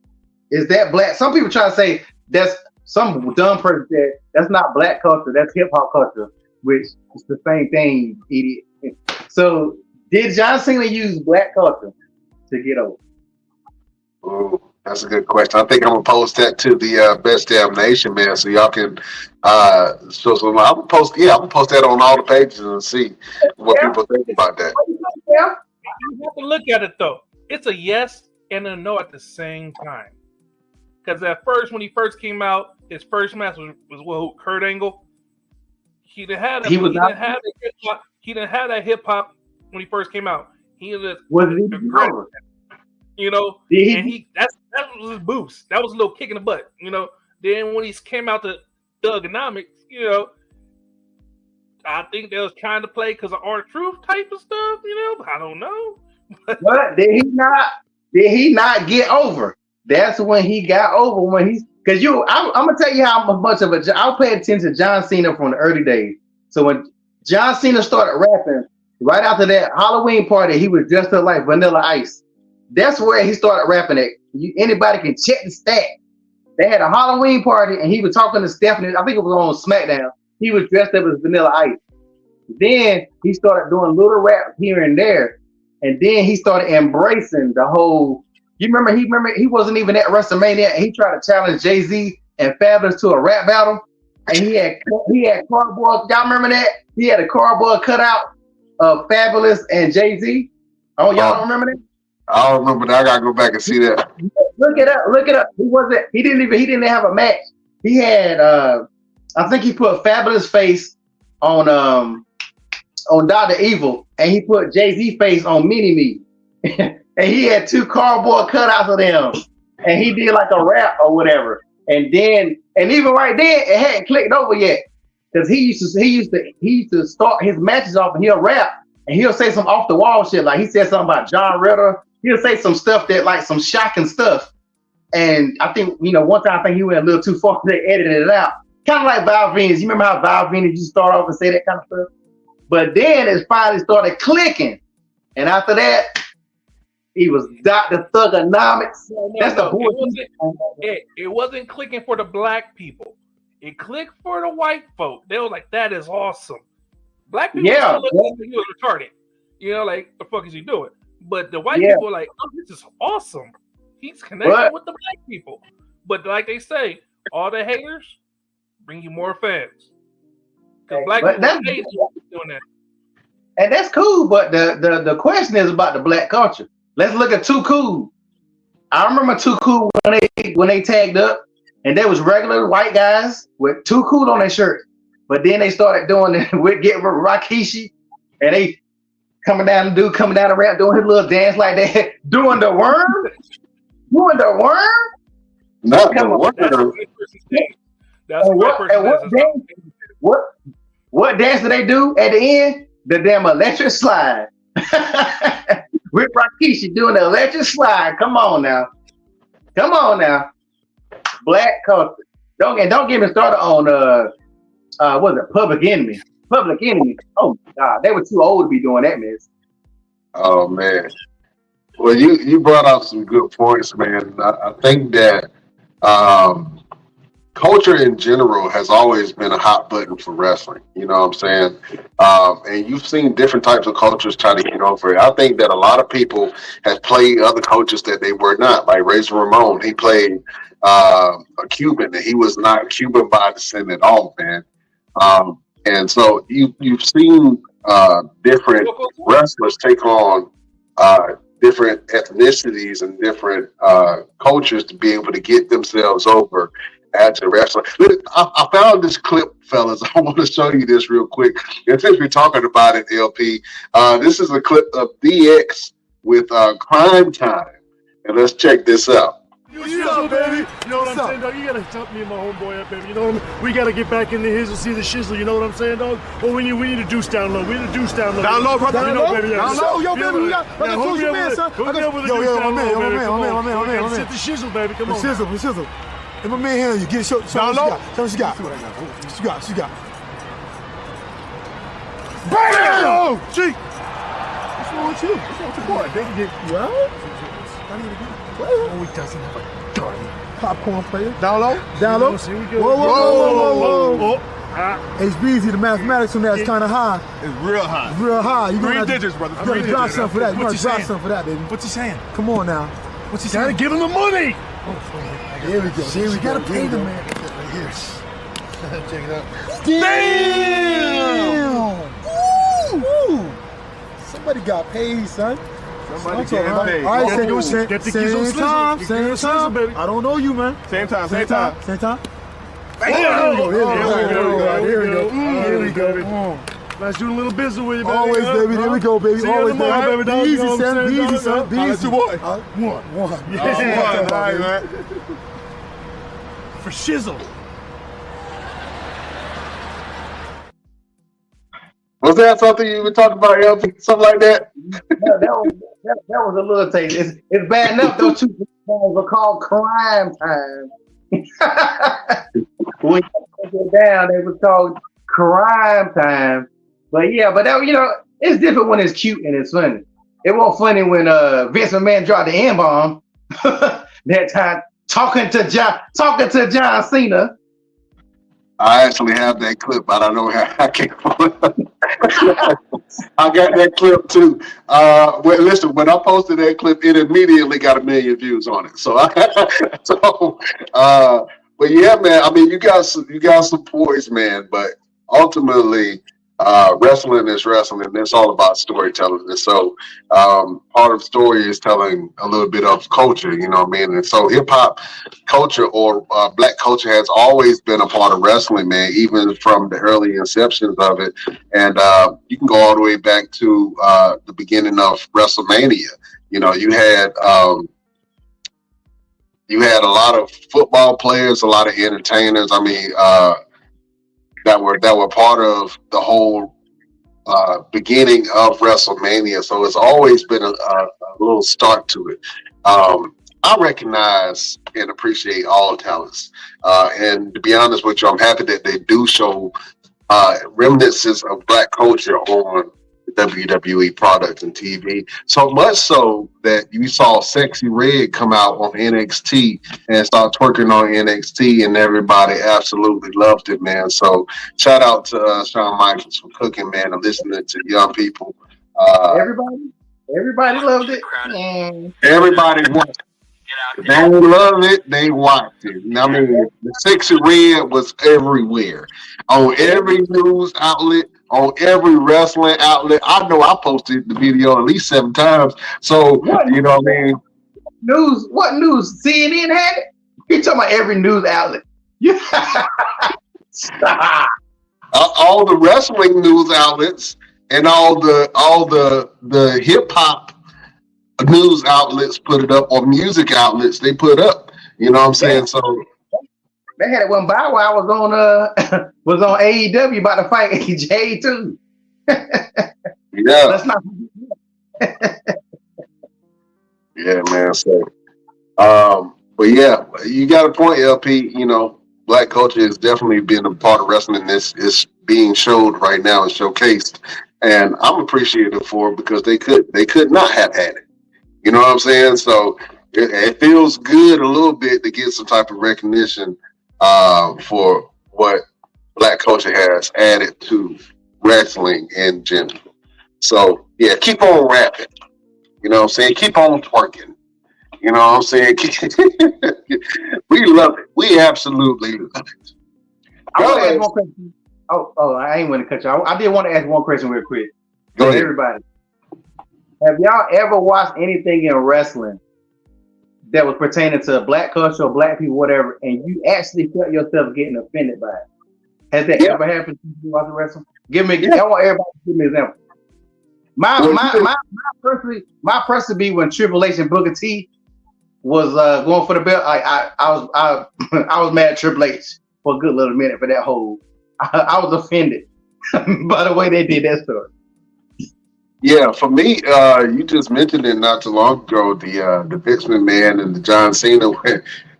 that black? Some people try to say that's some dumb person said that's not black culture, that's hip hop culture, which is the same thing, idiot. So did John Cena use black culture to get over? Ooh, that's a good question. I think I'm gonna post that to the Best Damn Nation, man, so y'all can I'm gonna post that on all the pages and see what people think about that. Yeah. You have to look at it though. It's a yes and a no at the same time. Because at first, when he first came out, his first match was with Kurt Angle. He didn't have that hip hop when he first came out. He was aggressive, you know. And that was his boost. That was a little kick in the butt, you know. Then when he came out to Thugonomics, you know, I think they was trying to play because of R-Truth type of stuff, you know. I don't know. But did he not get over? That's when he got over because I'm gonna tell you how much of I'll pay attention to John Cena from the early days. So when John Cena started rapping, right after that Halloween party, he was dressed up like Vanilla Ice. That's where he started rapping at. Anybody can check the stat. They had a Halloween party and he was talking to Stephanie. I think it was on SmackDown. He was dressed up as Vanilla Ice. Then he started doing little rap here and there, and then he started embracing the whole. He wasn't even at WrestleMania. He tried to challenge Jay-Z and Fabulous to a rap battle, and he had cardboard. Y'all remember that? He had a cardboard cutout of Fabulous and Jay-Z. Oh, y'all don't remember that? I don't remember that. I gotta go back and see that. Look it up. He didn't have a match. He had I think he put Fabulous face on Dr. Evil, and he put Jay-Z face on Mini Me. And he had 2 cardboard cutouts of them. And he did like a rap or whatever. And even right then, it hadn't clicked over yet. Because he used to start his matches off and he'll rap and he'll say some off the wall shit. Like he said something about John Ritter. He'll say some stuff that like some shocking stuff. And I think, one time I think he went a little too far, they edited it out. Kind of like Val Venus. You remember how Val Venus used to start off and say that kind of stuff? But then it finally started clicking. And after that, he was Dr. Thugonomics. That's the bullshit. It wasn't clicking for the black people. It clicked for the white folk. They were like, that is awesome. Black people still look like he was retarded. Like, the fuck is he doing? But the white people were like, oh, this is awesome. He's connected with the black people. But like they say, all the haters bring you more fans. Because black people hate doing that. And that's cool, but the question is about the black culture. Let's look at Too Cool. I remember Too Cool when they tagged up, and there was regular white guys with Too Cool on their shirt. But then they started doing it with Get Rikishi, and they coming down the ramp, doing his little dance like that, doing the worm. Not the worm. That's what dance do they do at the end? The damn electric slide. With Rikishi doing the electric slide. Come on now. Black culture. Don't get me started on what is it? Public Enemy. Oh my God, they were too old to be doing that mess. Oh man. Well, you brought up some good points, man. I think that culture in general has always been a hot button for wrestling. You know what I'm saying? And you've seen different types of cultures try to get over it. I think that a lot of people have played other cultures that they were not. Like Razor Ramon, he played a Cuban, and he was not Cuban by descent at all, man. And so you've seen different wrestlers take on different ethnicities and different cultures to be able to get themselves over as a wrestler. I found this clip, fellas. I want to show you this real quick. And since we're talking about it, LP, this is a clip of DX with Crime Time. And let's check this out. You know, baby. You know what I'm saying, dog? You gotta help me and my homeboy up, baby. You know what I mean? We gotta get back in the hills and see the shizzle. You know what I'm saying, dog? Well, we need a deuce down low. We need a deuce down low. Down low, brother. Down low, baby. Down low, yo, baby. We got. I got two man, son. Yo, my man. Sit the shizzle, baby. Come on. Shizzle. And my man here, you get show down low. Show what you got. She got. Bam! Gee. What's wrong with you? What's wrong with your boy? They get well. Oh, he doesn't have a gun. Popcorn player. Down low. Here we go. Whoa. HBZ, the mathematics on that is kind of high. It's real high. Real high. You 3 digits, brother. You gotta drop something for that. You gotta drop something for that, baby. What's he saying? Come on now. What's he saying? Gotta give him the money. Here we go. You gotta pay the man. Right here. Check it out. Damn! Ooh! Somebody got paid, son. Somebody got paid. All right, Get the keys on Slizzle. Same time, baby. I don't know you, man. Same time. Here we go. Let's do a little business with you, baby. Always, baby. There we go, baby. Always, baby. Be easy, son. Be easy, son. Be easy. One. One. All right, man. For shizzle. Was that something you were talking about, LP? Something like that? That was a little taste. It's bad enough those two things were called Crime Time. When you took it down, they was called Crime Time. But that, it's different when it's cute and it's funny. It wasn't funny when Vince McMahon dropped the N-bomb that time talking to John Cena. I actually have that clip, but I don't know how I can't find it. I got that clip too. Listen, when I posted that clip, it immediately got 1 million views on it. So, But yeah, man. I mean, you got some poise, man. But ultimately, wrestling is wrestling. It's all about storytelling. And so, part of the story is telling a little bit of culture. You know what I mean? And so, hip hop culture or black culture has always been a part of wrestling, man. Even from the early inceptions of it, and you can go all the way back to the beginning of WrestleMania. You know, you had a lot of football players, a lot of entertainers. I mean, that were part of the whole beginning of WrestleMania. So it's always been a little start to it. I recognize and appreciate all talents, and to be honest with you, I'm happy that they do show remnants of black culture on WWE product and TV, so much so that you saw Sexy Red come out on NXT and start twerking on NXT, and everybody absolutely loved it, man. So shout out to Shawn Michaels for cooking, man, and listening to young people. Everybody loved it. Everybody watched it. They love it. They watched it. I mean, the Sexy Red was everywhere, on every news outlet, on every wrestling outlet. I know I posted the video at least 7 times. So you know what I mean. News? What news? CNN had it. You talking about every news outlet? Stop. All the wrestling news outlets and all the hip hop news outlets put it up, or music outlets they put up. You know what I'm saying? So they had it when Bow Wow was on AEW about to fight AJ too. Yeah. Let's not. Yeah, man. So, but yeah, you got a point, LP. You know, black culture has definitely been a part of wrestling. This is being showed right now and showcased, and I'm appreciative for it because they could not have had it. You know what I'm saying? So it feels good a little bit to get some type of recognition for what black culture has added to wrestling in general. So yeah, keep on rapping. You know what I'm saying? Keep on twerking. You know what I'm saying? We love it. We absolutely love it. I want to ask one question. Oh, I ain't want to cut you. I did want to ask one question real quick. Go ahead. Everybody. Have y'all ever watched anything in wrestling that was pertaining to black culture or black people, whatever, and you actually felt yourself getting offended by it? Has that ever happened to you watching wrestling? I want everybody to give me an example. My person be when Triple H and Booker T was going for the belt. I was mad at Triple H for a good little minute for that whole. I was offended by the way they did that story. Yeah, for me, you just mentioned it not too long ago, the Vince McMahon and the John Cena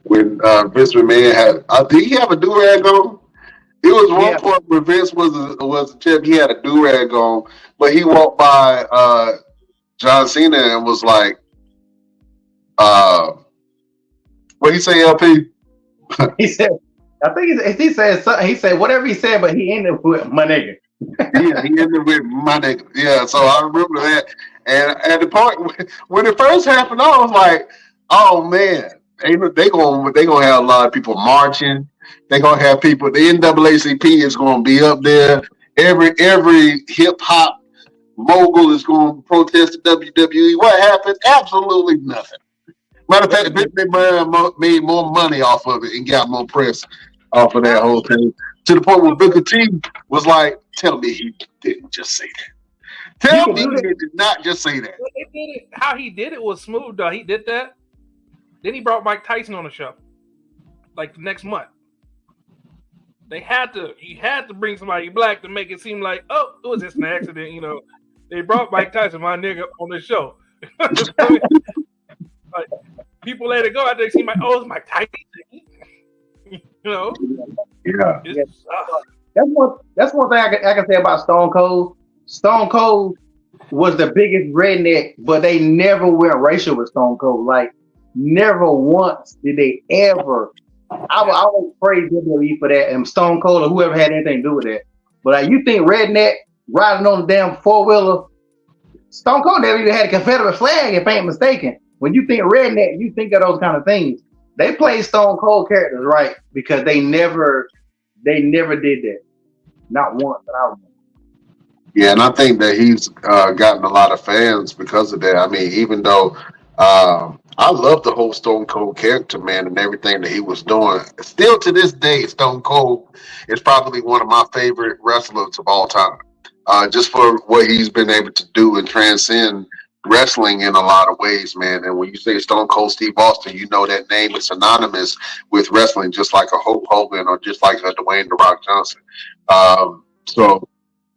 when Vince McMahon had did he have a do-rag on? It was one point where Vince was a champ, he had a do-rag on, but he walked by John Cena and was like, what he say, LP? He said, I think he said something. He said whatever he said, but he ended with my nigga. Yeah, he ended with my nigga. Yeah, so I remember that. And at the point when it first happened, I was like, "Oh man, they gonna have a lot of people marching. They gonna have people. The NAACP is gonna be up there. Every hip hop mogul is gonna protest the WWE. What happened? Absolutely nothing. Matter of fact, Vince McMahon made more money off of it and got more press off of that whole thing. To the point where Booker T was like, "Tell me he didn't just say that. Tell me he did not just say that." How he did it was smooth, though. He did that. Then he brought Mike Tyson on the show, like the next month. He had to bring somebody black to make it seem like, oh, it was just an accident, you know. They brought Mike Tyson, my nigga, on the show. Like, people let it go after they see oh, it's Mike Tyson. You know? Yeah. That's one thing I can say about Stone Cold. Stone Cold was the biggest redneck, but they never went racial with Stone Cold. Like, never once did they ever. I would always praise WWE for that, and Stone Cold or whoever had anything to do with that. But like, you think redneck riding on the damn 4-wheeler, Stone Cold never even had a Confederate flag, if I ain't mistaken. When you think redneck, you think of those kind of things. They play Stone Cold characters right because they never did that. Not once that I remember. Yeah, and I think that he's gotten a lot of fans because of that. I mean, even though I love the whole Stone Cold character, man, and everything that he was doing. Still to this day, Stone Cold is probably one of my favorite wrestlers of all time. Just for what he's been able to do and transcend wrestling in a lot of ways, man. And when you say Stone Cold Steve Austin, you know that name is synonymous with wrestling, just like a Hulk Hogan or just like a Dwayne "The Rock" Johnson. So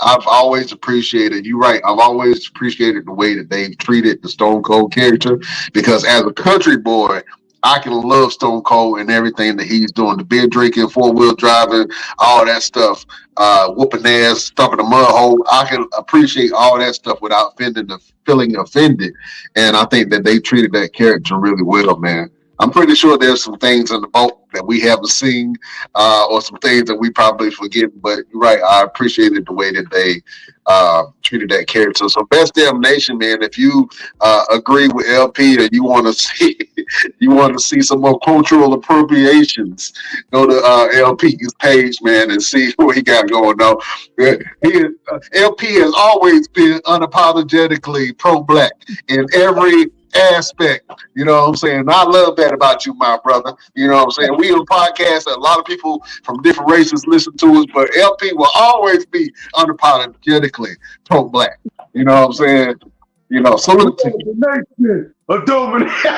I've always appreciated, you're right, I've always appreciated the way that they've treated the Stone Cold character, because as a country boy, I can love Stone Cold and everything that he's doing, the beer drinking, 4-wheel driving, all that stuff, whooping ass, stuffing a mud hole. I can appreciate all that stuff without feeling offended. And I think that they treated that character really well, man. I'm pretty sure there's some things in the boat that we haven't seen, or some things that we probably forget. But you're right, I appreciated the way that they treated that character. So, Best Damn Nation, man. If you agree with LP and you want to see some more cultural appropriations, go to LP's page, man, and see what he got going on. LP has always been unapologetically pro-black in every aspect, you know what I'm saying? I love that about you, my brother. You know what I'm saying? We on a podcast that a lot of people from different races listen to us, but LP will always be unapologetically pro-black. You know what I'm saying? You know, so the nation of domination.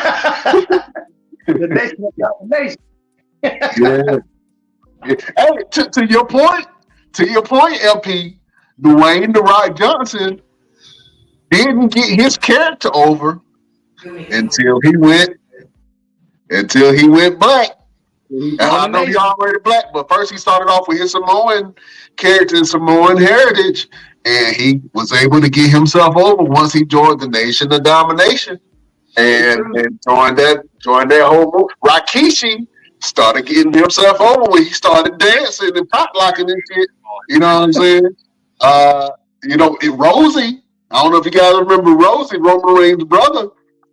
The nation of domination. Yeah. Hey, to your point, LP, Dwayne "The Rock" Johnson didn't get his character over until he went black. And I know he's already black, but first he started off with his Samoan character and Samoan heritage, and he was able to get himself over once he joined the Nation of Domination and joined that whole move. Rikishi started getting himself over when he started dancing and pop locking and shit. You know what I'm saying? Rosie, I don't know if you guys remember Rosie, Roman Reigns' brother.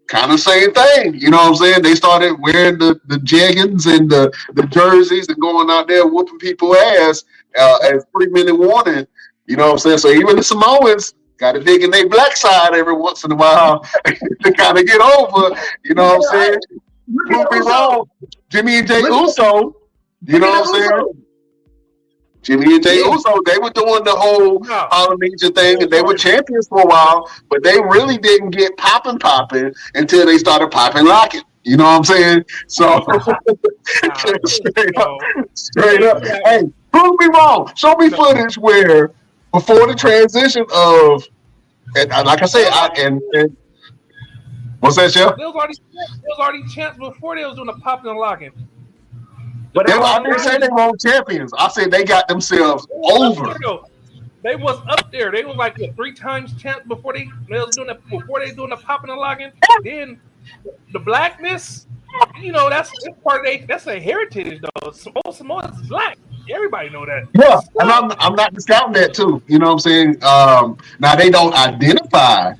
Kind of same thing, you know what I'm saying? They started wearing the jeggings and the jerseys and going out there whooping people's ass as 3-minute warning, you know what I'm saying? So even the Samoans got to dig in their black side every once in a while to kind of get over, you know what I'm saying? Prove me wrong. Jimmy and Jay Uso, you know what I'm saying? Jimmy and Jay Uso, they were doing the whole Polynesian thing, and they were champions for a while, but they really didn't get popping until they started popping locking. You know what I'm saying? So, straight up. Hey, prove me wrong. Show me footage where, before the transition of, and like I say, and what's that, Chef? There was already champs before they was doing the popping and locking. But I didn't say they were champions. I said they got themselves over. They was up there. They was like 3 times champs before they was doing the popping and locking. Then the blackness, you know, that's part of that's a heritage though. Samoa's black. Everybody know that. Yeah, and I'm not discounting that too. You know what I'm saying? Now they don't identify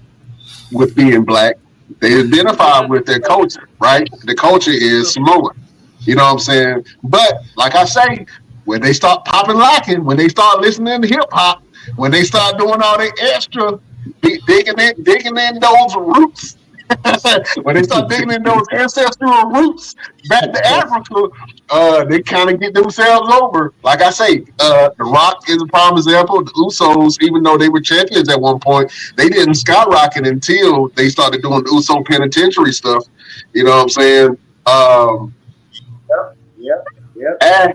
with being black. They identify with their culture, right? The culture is Samoan. You know what I'm saying? But like I say, when they start popping locking, when they start listening to hip hop, when they start doing all their extra digging in those roots, when they start digging in those ancestral roots back to Africa, they kind of get themselves over. Like I say, The Rock is a prime example. The Usos, even though they were champions at one point, they didn't skyrocket until they started doing the Uso penitentiary stuff. You know what I'm saying? Yep. I'm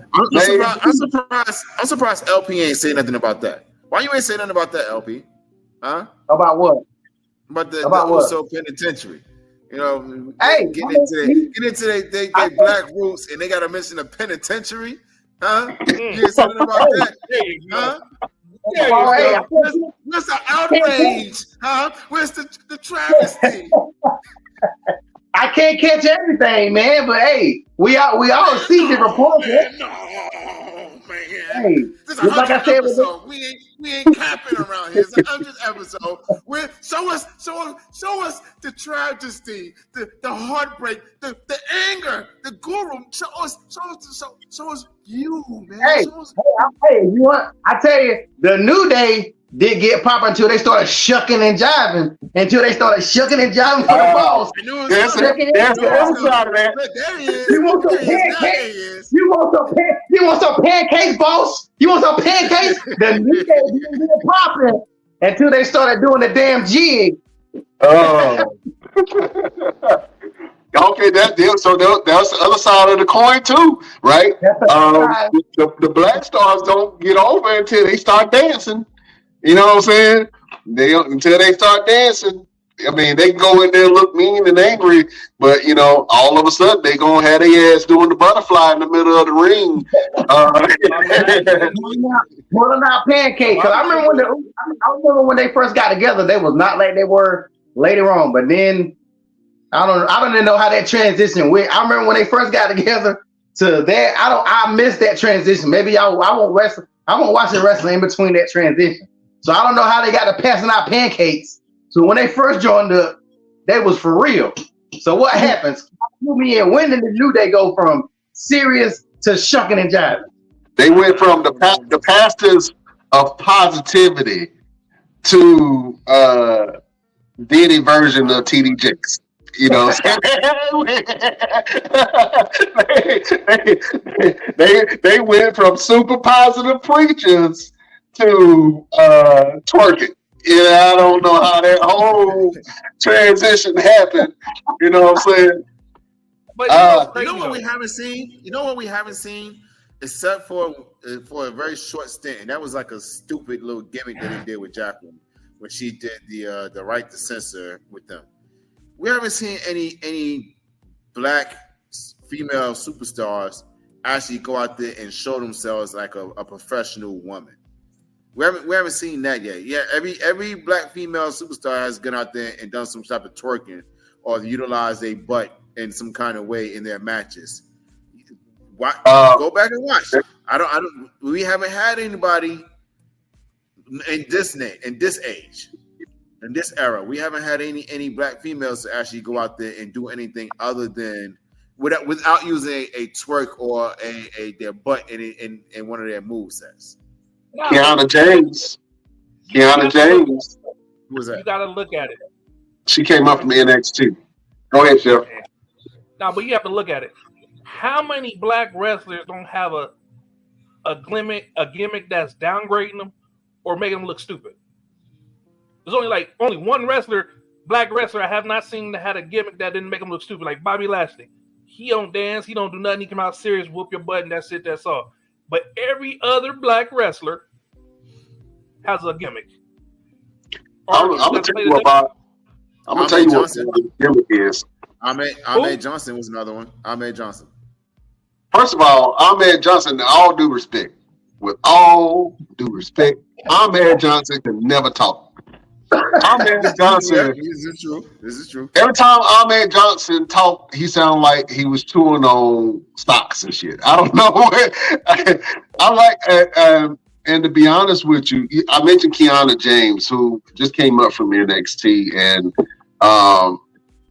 surprised LP ain't say nothing about that. Why you ain't say nothing about that, LP? Huh? About what? About the what? Uso penitentiary. You know, hey, get into their black roots, and they got to mention a penitentiary, huh? You ain't say nothing about that, huh? Where's the outrage, huh? Where's the travesty? I can't catch everything, man. But hey, we all see different points. No, right here. Hey, This is just like I 100th said, episode. We ain't capping around here. It's 100th episode. Show us the tragedy, the heartbreak, the anger, the guru. Show us you, man. hey, you want? I tell you, the New Day did get popping until they started shucking and jiving. Until they started shucking and jiving for the balls. There's the other side of that. There he is. You want some There he is. Now there he pancakes? is. You want some pancakes, boss? You want some pancakes? The New Day didn't get popping until they started doing the damn jig. Oh. Okay, that's the other side of the coin too, right? That's the side. The Black Stars don't get over until they start dancing. You know what I'm saying? Until they start dancing. I mean, they can go in there and look mean and angry, but you know, all of a sudden they gonna have their ass doing the butterfly in the middle of the ring. Pulling out pancakes. Cause I remember when they first got together, they was not like they were later on. But then I don't even know how that transition went. I remember when they first got together to that. I missed that transition. Maybe I won't wrestle. I won't watch the wrestling in between that transition. So I don't know how they got to passing out pancakes. So when they first joined up, they was for real. So what happens? When did the New Day go from serious to shucking and jiving? They went from the pastors of positivity to Diddy version of TD Jakes. You know, they went from super positive preachers to twerking. Yeah, I don't know how that whole transition happened. You know what I'm saying? But you know what we haven't seen? You know what we haven't seen? Except for a very short stint, and that was like a stupid little gimmick that they did with Jacqueline when she did the right to censor with them. We haven't seen any black female superstars actually go out there and show themselves like a professional woman. We haven't seen that yet. Yeah, every black female superstar has gone out there and done some type of twerking or utilized a butt in some kind of way in their matches. Go back and watch. We haven't had anybody in this age, in this era. We haven't had any black females to actually go out there and do anything other than without using a twerk or their butt in one of their movesets. Kiana James. Who was that? You got to look at it. She came up from NXT. Go ahead, Chef. Now, but you have to look at it. How many black wrestlers don't have a gimmick that's downgrading them or making them look stupid? There's only one black wrestler I have not seen that had a gimmick that didn't make him look stupid, like Bobby Lashley. He don't dance, he don't do nothing, he come out serious, whoop your butt, and that's it, that's all. But every other black wrestler has a gimmick. I'm gonna tell you what the gimmick is. Ahmed Johnson was another one. Ahmed Johnson. First of all, Ahmed Johnson, with all due respect, Ahmed Johnson can never talk. Ahmed Johnson. This is true. Every time Ahmed Johnson talked, he sounded like he was chewing on stocks and shit. I don't know. And to be honest with you, I mentioned Kiana James, who just came up from NXT, and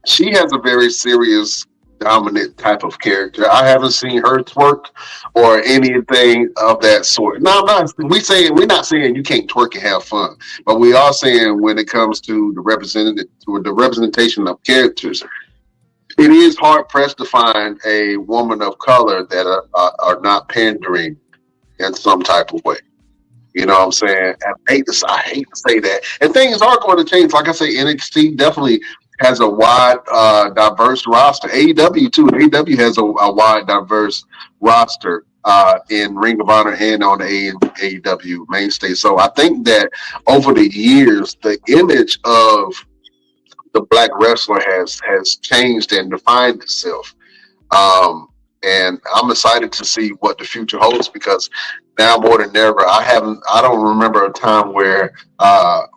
she has a very serious, dominant type of character. I haven't seen her twerk or anything of that sort. No, we're not saying you can't twerk and have fun, but we are saying when it comes to the representation of characters, it is hard pressed to find a woman of color that are not pandering in some type of way. You know what I'm saying? And I hate to say that. And things are going to change. Like I say, NXT definitely has a wide, diverse roster. AEW too. AEW has a wide, diverse roster in Ring of Honor and on the AEW mainstay. So I think that over the years, the image of the black wrestler has changed and defined itself. And I'm excited to see what the future holds, because now more than ever, I don't remember a time where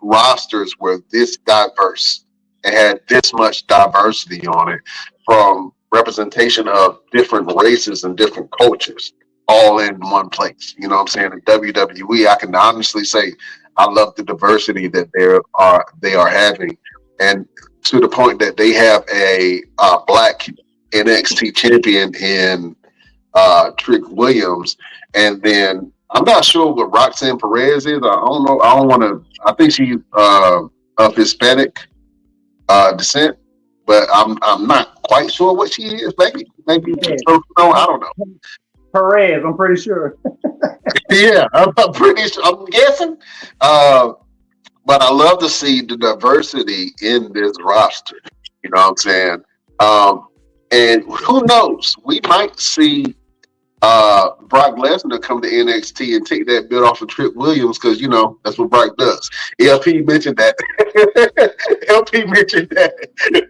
rosters were this diverse and had this much diversity on it, from representation of different races and different cultures. all in one place. You know what I'm saying? In WWE, I can honestly say I love the diversity that they are having, and to the point that they have a black NXT champion in Trick Williams, and then I'm not sure what Roxanne Perez is. I don't know. I don't want to. I think she's of Hispanic descent, but I'm not quite sure what she is. Maybe so, no, I don't know. Perez, I'm pretty sure. Yeah, I'm pretty sure. I'm guessing. But I love to see the diversity in this roster. You know what I'm saying? And who knows? We might see Brock Lesnar come to NXT and take that bit off of Trick Williams, because you know that's what Brock does. LP mentioned that. LP mentioned that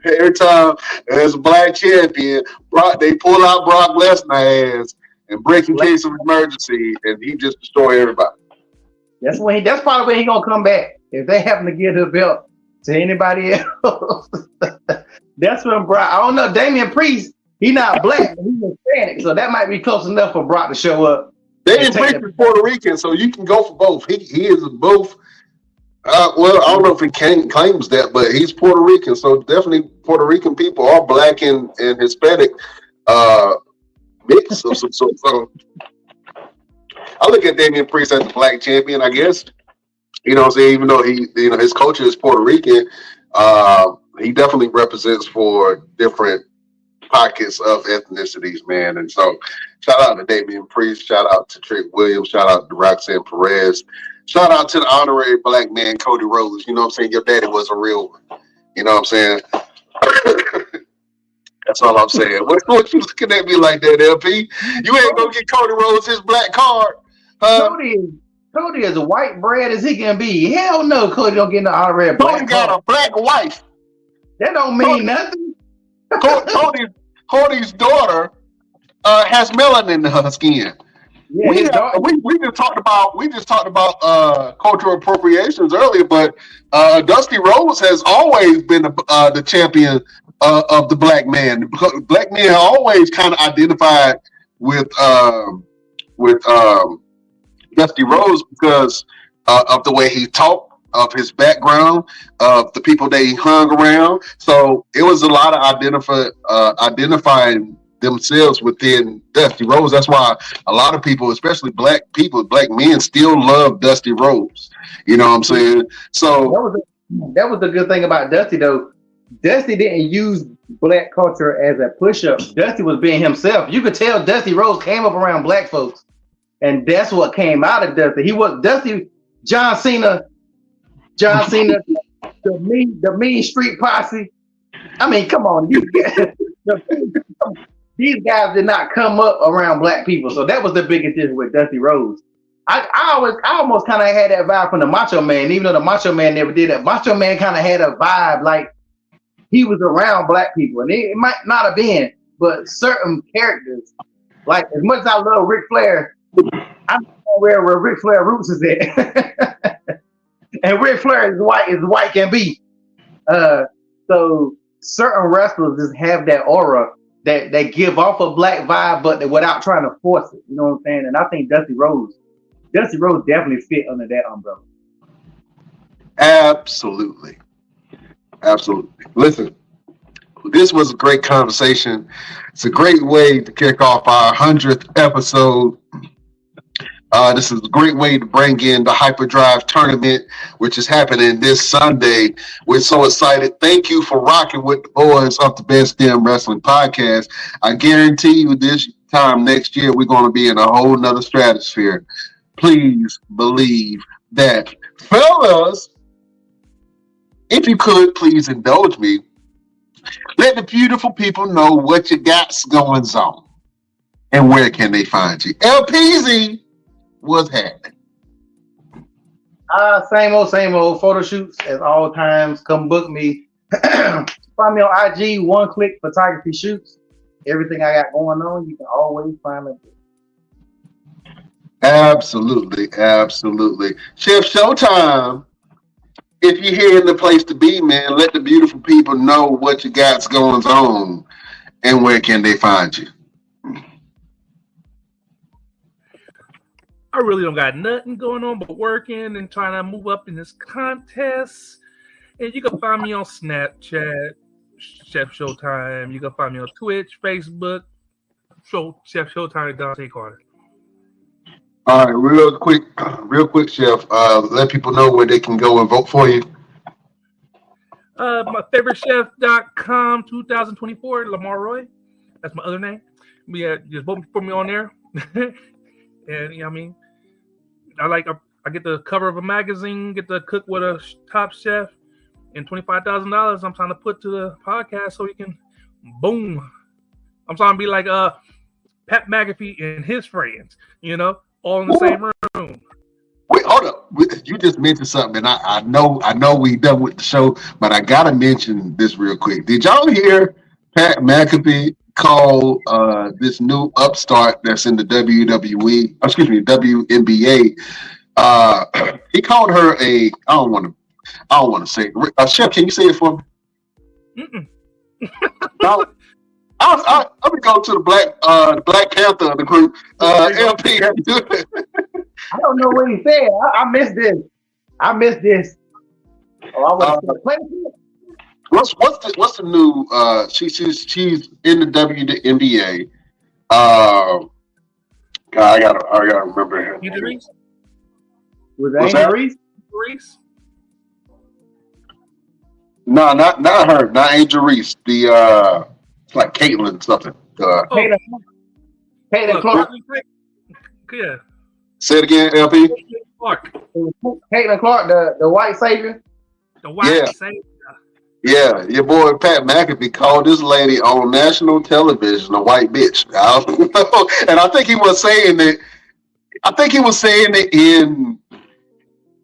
every time there's a black champion, they pull out Brock Lesnar ass and break in case of emergency, and he just destroy everybody. That's probably when he gonna come back. If they happen to give the belt to anybody else, that's when Brock. I don't know. Damian Priest, he not black, but he's Hispanic, so that might be close enough for Brock to show up. Damian Priest is Puerto Rican, so you can go for both. He is both. Well, I don't know if he claims that, but he's Puerto Rican, so definitely Puerto Rican people are black and Hispanic mix. So I look at Damian Priest as a black champion, I guess. You know what I'm saying? Even though his culture is Puerto Rican, he definitely represents for different pockets of ethnicities, man. And so shout out to Damian Priest, shout out to Trick Williams, shout out to Roxanne Perez, shout out to the honorary black man, Cody Rhodes. You know what I'm saying? Your daddy was a real one. You know what I'm saying? That's all I'm saying. What you looking at me like that, LP? You ain't gonna get Cody Rhodes his black card. Cody is as white bread as he can be. Hell no, Cody don't get no honorary black card. Cody got a black wife. That don't mean nothing. Cody's daughter has melanin in her skin. Yeah, we just talked about cultural appropriations earlier, but Dusty Rhodes has always been the champion of the black man. Black men are always kind of identified with Dusty Rhodes because of the way he talked, of his background, of the people that he hung around. So it was a lot of identifying themselves within Dusty Rhodes. That's why a lot of people, especially black men, still love Dusty Rhodes. You know what I'm saying? So that was the good thing about Dusty, though. Dusty didn't use black culture as a push-up. Dusty was being himself. You could tell Dusty Rhodes came up around black folks, and that's what came out of Dusty. He was Dusty, John Cena, the mean street posse. I mean, come on, these guys did not come up around black people, so that was the biggest issue with Dusty Rhodes. I almost kind of had that vibe from the Macho Man, even though the Macho Man never did that. Macho Man kind of had a vibe like he was around black people, and it might not have been, but certain characters, like as much as I love Ric Flair, I don't know where Ric Flair roots is at. And Ric Flair is white can be. So certain wrestlers just have that aura that they give off a black vibe, but without trying to force it. You know what I'm saying? And I think Dusty Rhodes definitely fit under that umbrella. Absolutely. Listen, this was a great conversation. It's a great way to kick off our 100th episode. This is a great way to bring in the Hyperdrive tournament, which is happening this Sunday. We're so excited. Thank you for rocking with the boys of the Best Damn Wrestling Podcast. I guarantee you this time next year, we're going to be in a whole nother stratosphere. Please believe that. Fellas, if you could, please indulge me. Let the beautiful people know what you got going on and where can they find you. LPZ, what's happening? Same old photo shoots as all times. Come book me. Find me on IG, One Click Photography Shoots. Everything I got going on, you can always find me. Absolutely. Chef Showtime, if you're here in the place to be, man, let the beautiful people know what you got going on and where can they find you. I really don't got nothing going on but working and trying to move up in this contest. And you can find me on Snapchat, Chef Showtime. You can find me on Twitch, Facebook, Chef Showtime, Dante Carter. All right, real quick, Chef. Let people know where they can go and vote for you. My favorite chef.com 2024, Lamar Roy. That's my other name. Yeah, just vote for me on there. And you know what I mean, I get the cover of a magazine, get to cook with a top chef, and $25,000 I'm trying to put to the podcast so we can boom. I'm trying to be like Pat McAfee and his friends, all in the same room. Wait, hold up. You just mentioned something, and I know we done with the show, but I gotta mention this real quick. Did y'all hear Pat McAfee call this new upstart that's in the WNBA? He called her a. I don't want to say. Chef, can you say it for me? I'm gonna go to the Black Panther of the group. LP. I don't know what he said. I missed this. Oh, I was playing. What's the new? She's in the WNBA. God, I gotta remember her. Was that Angel Reese? No, not her. Not Angel Reese. The it's like Caitlin something. Caitlin Clark. Yeah. Say it again, LP. Clark. Caitlin Clark, the white savior. The white savior. Yeah, your boy Pat McAfee called this lady on national television a white bitch. And I think he was saying it. I think he was saying it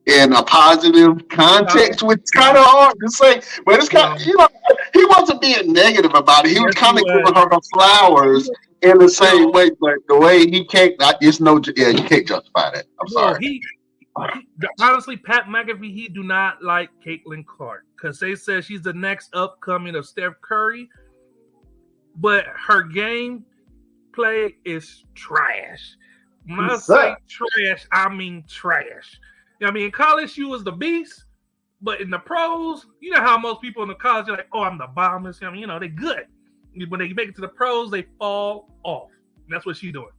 in a positive context, which is kind of hard to say. But it's kind of, he wasn't being negative about it. He was kind of giving her flowers in the same way, but the way he can't, you can't justify that. I'm sorry. Honestly, Pat McAfee, he do not like Caitlin Clark because they said she's the next upcoming of Steph Curry, but her game play is trash. When I say trash, I mean trash. In college, she was the beast, but in the pros, you know how most people in the college are like, "Oh, I'm the bombers." They're good. When they make it to the pros, they fall off. And that's what she's doing.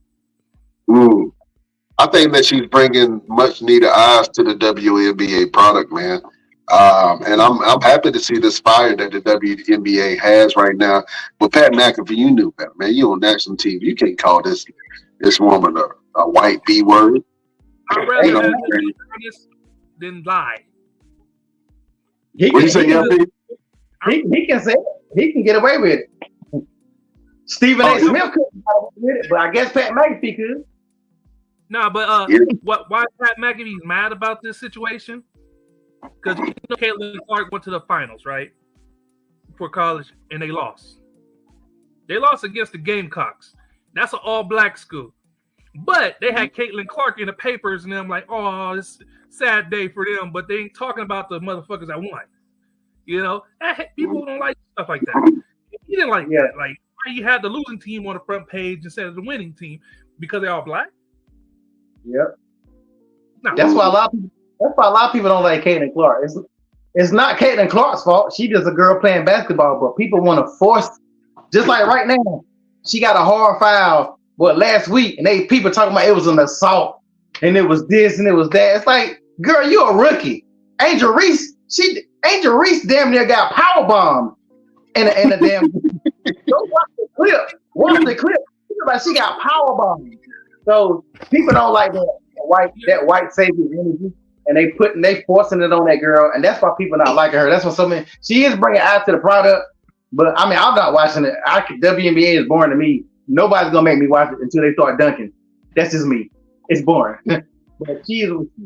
I think that she's bringing much needed eyes to the WNBA product, man. And I'm happy to see this fire that the WNBA has right now. But Pat McAfee, you knew better, man. You on national TV. You can't call this woman a white B word. I'd rather have honest than lie. He can say it. He can get away with it. Stephen A. Smith couldn't get away with it, but I guess Pat McAfee could. No, but why Pat McAfee's mad about this situation? Because Caitlin Clark went to the finals, right? For college, and they lost. They lost against the Gamecocks. That's an all-black school. But they had Caitlin Clark in the papers, and them like, oh, it's a sad day for them, but they ain't talking about the motherfuckers that won. People don't like stuff like that. He didn't like that. Like, why you had the losing team on the front page instead of the winning team? Because they're all black? Yep. No. That's why a lot of people don't like Caitlin Clark. It's not Caitlin Clark's fault. She's just a girl playing basketball, but people want to force, just like right now, she got a hard foul last week, and people talking about it was an assault, and it was this and it was that. It's like, girl, you're a rookie. Angel Reese damn near got power bombed in a damn. Go watch the clip. Watch the clip. She got power bombed. So people don't like that white savior energy, and they forcing it on that girl, and that's why people not liking her. That's what she is bringing eyes to the product, but I'm not watching it. WNBA is boring to me. Nobody's gonna make me watch it until they start dunking. That's just me. It's boring. But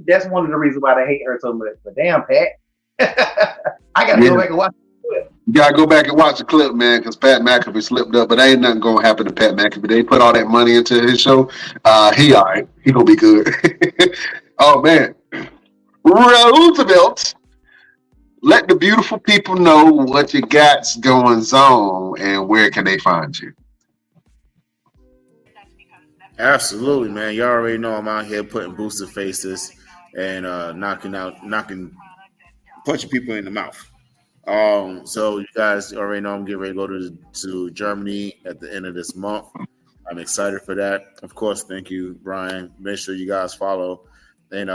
that's one of the reasons why they hate her so much. But damn, Pat, I gotta go back and watch it. You gotta go back and watch the clip, man, because Pat McAfee slipped up, but ain't nothing gonna happen to Pat McAfee. They put all that money into his show. He all right. He gonna be good. Oh man, Roosevelt, let the beautiful people know what you got's going on and where can they find you. Absolutely, man. You already know I'm out here putting booster faces and punching people in the mouth. So you guys already know I'm getting ready to go to Germany at the end of this month. I'm excited for that. Of course, thank you, Brian. Make sure you guys follow and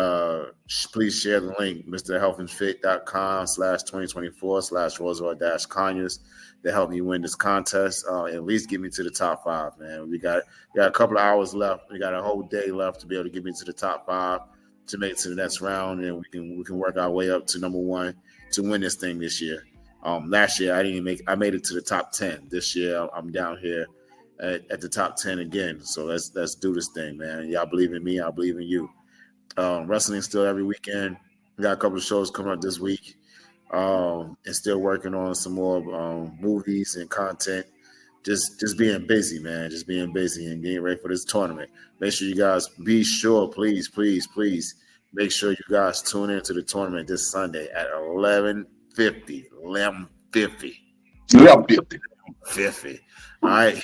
please share the link, mrhealthandfit.com/2024/Roosevelt-Conyers to help me win this contest. At least get me to the top 5, man. We got a couple of hours left. We got a whole day left to be able to get me to the top 5 to make it to the next round, and we can work our way up to number 1 to win this thing this year. Last year I made it to the top 10. This year I'm down here at the top 10 again. So let's do this thing, man. Y'all believe in me, I believe in you. Wrestling still every weekend. We got a couple of shows coming up this week. And still working on some more movies and content. Just being busy, man. Just being busy and getting ready for this tournament. Make sure you guys please make sure you guys tune into the tournament this Sunday at 11:50. 11:50. All right.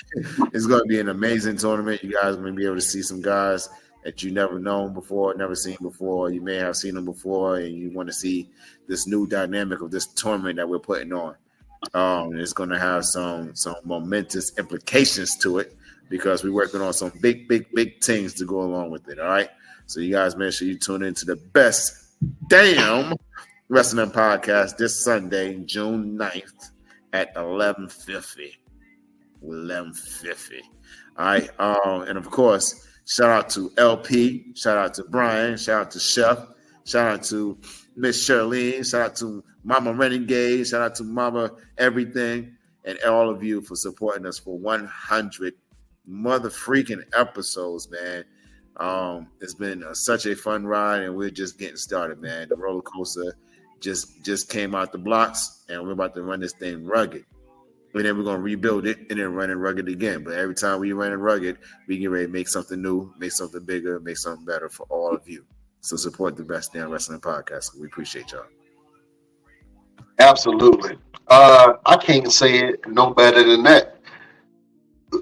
It's going to be an amazing tournament. You guys are going to be able to see some guys that you never known before, never seen before. You may have seen them before, and you want to see this new dynamic of this tournament that we're putting on. It's going to have some momentous implications to it because we're working on some big things to go along with it. All right. So you guys make sure you tune into the best damn wrestling podcast this Sunday, June 9th at 11:50. 11:50. All right. And of course, shout out to LP, shout out to Brian, shout out to Chef, shout out to Miss Shirlene, shout out to Mama Renegade, shout out to Mama Everything, and all of you for supporting us for 100 mother freaking episodes, man. It's been such a fun ride, and we're just getting started, man. The roller coaster just came out the blocks, and we're about to run this thing rugged. And then we're going to rebuild it and then run it rugged again. But every time we run it rugged, we get ready to make something new, make something bigger, make something better for all of you. So support the Best Damn Wrestling Podcast. We appreciate y'all. Absolutely. I can't say it no better than that.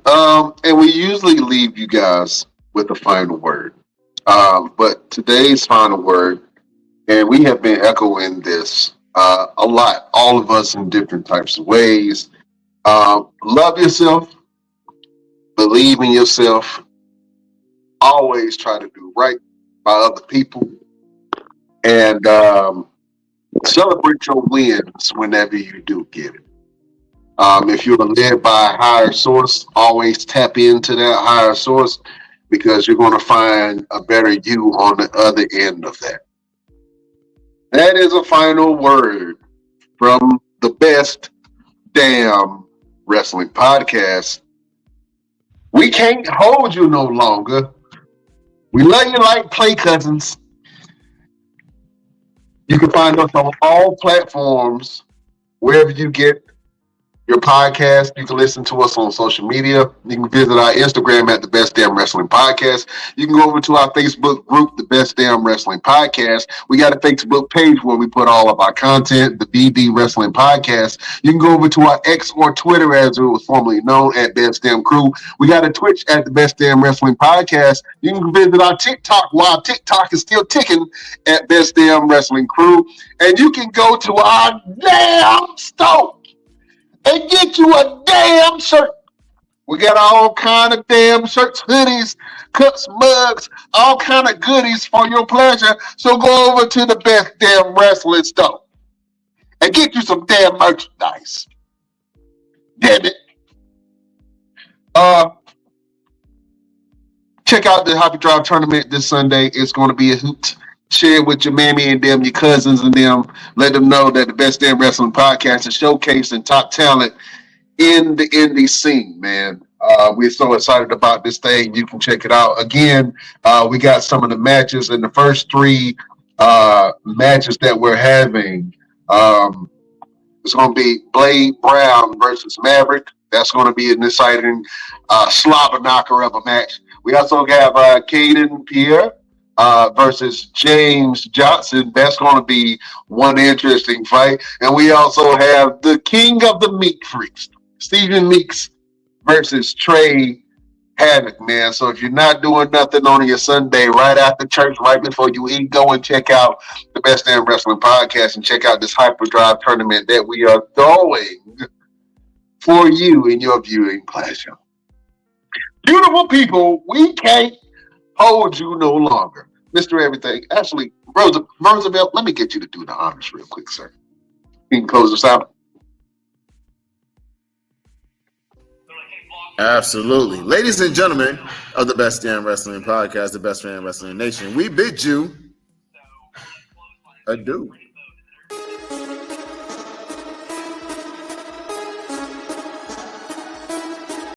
And we usually leave you guys with the final word. But today's final word, and we have been echoing this a lot, all of us in different types of ways. Love yourself, believe in yourself, always try to do right by other people, and celebrate your wins whenever you do get it. If you're led by a higher source, always tap into that higher source because you're going to find a better you on the other end of that. That is a final word from the Best Damn Wrestling Podcast. We can't hold you no longer. We love you like play cousins. You can find us on all platforms, wherever you get your podcast. You can listen to us on social media. You can visit our Instagram at the Best Damn Wrestling Podcast. You can go over to our Facebook group, the Best Damn Wrestling Podcast. We got a Facebook page where we put all of our content, the BD Wrestling Podcast. You can go over to our X or Twitter, as it was formerly known, at Best Damn Crew. We got a Twitch at the Best Damn Wrestling Podcast. You can visit our TikTok while TikTok is still ticking at Best Damn Wrestling Crew. And you can go to our damn store and get you a damn shirt. We got all kind of damn shirts, hoodies, cups, mugs, all kind of goodies for your pleasure. So go over to the Best Damn Wrestling store and get you some damn merchandise. Damn it. Check out the Happy Drive tournament this Sunday. It's going to be a hoot. Share it with your mammy and them, your cousins and them. Let them know that the Best Damn Wrestling Podcast is showcasing top talent in the indie scene, man. We're so excited about this thing. You can check it out. Again, we got some of the matches in the first 3 matches that we're having. It's going to be Blade Brown versus Maverick. That's going to be an exciting slobber knocker of a match. We also have Caden Pierre versus James Johnson. That's going to be one interesting fight. And we also have the king of the meat freaks, Stephen Meeks versus Trey Havoc, man. So if you're not doing nothing on your Sunday, right after church, right before you eat, go and check out the Best Damn Wrestling Podcast and check out this Hyperdrive tournament that we are throwing for you in your viewing pleasure. Beautiful people, we can't hold you no longer. Mr. Everything. Actually, Roosevelt, let me get you to do the honors real quick, sir. You can close us out. Absolutely. Ladies and gentlemen of the Best Damn Wrestling Podcast, the Best Damn Wrestling Nation, we bid you adieu.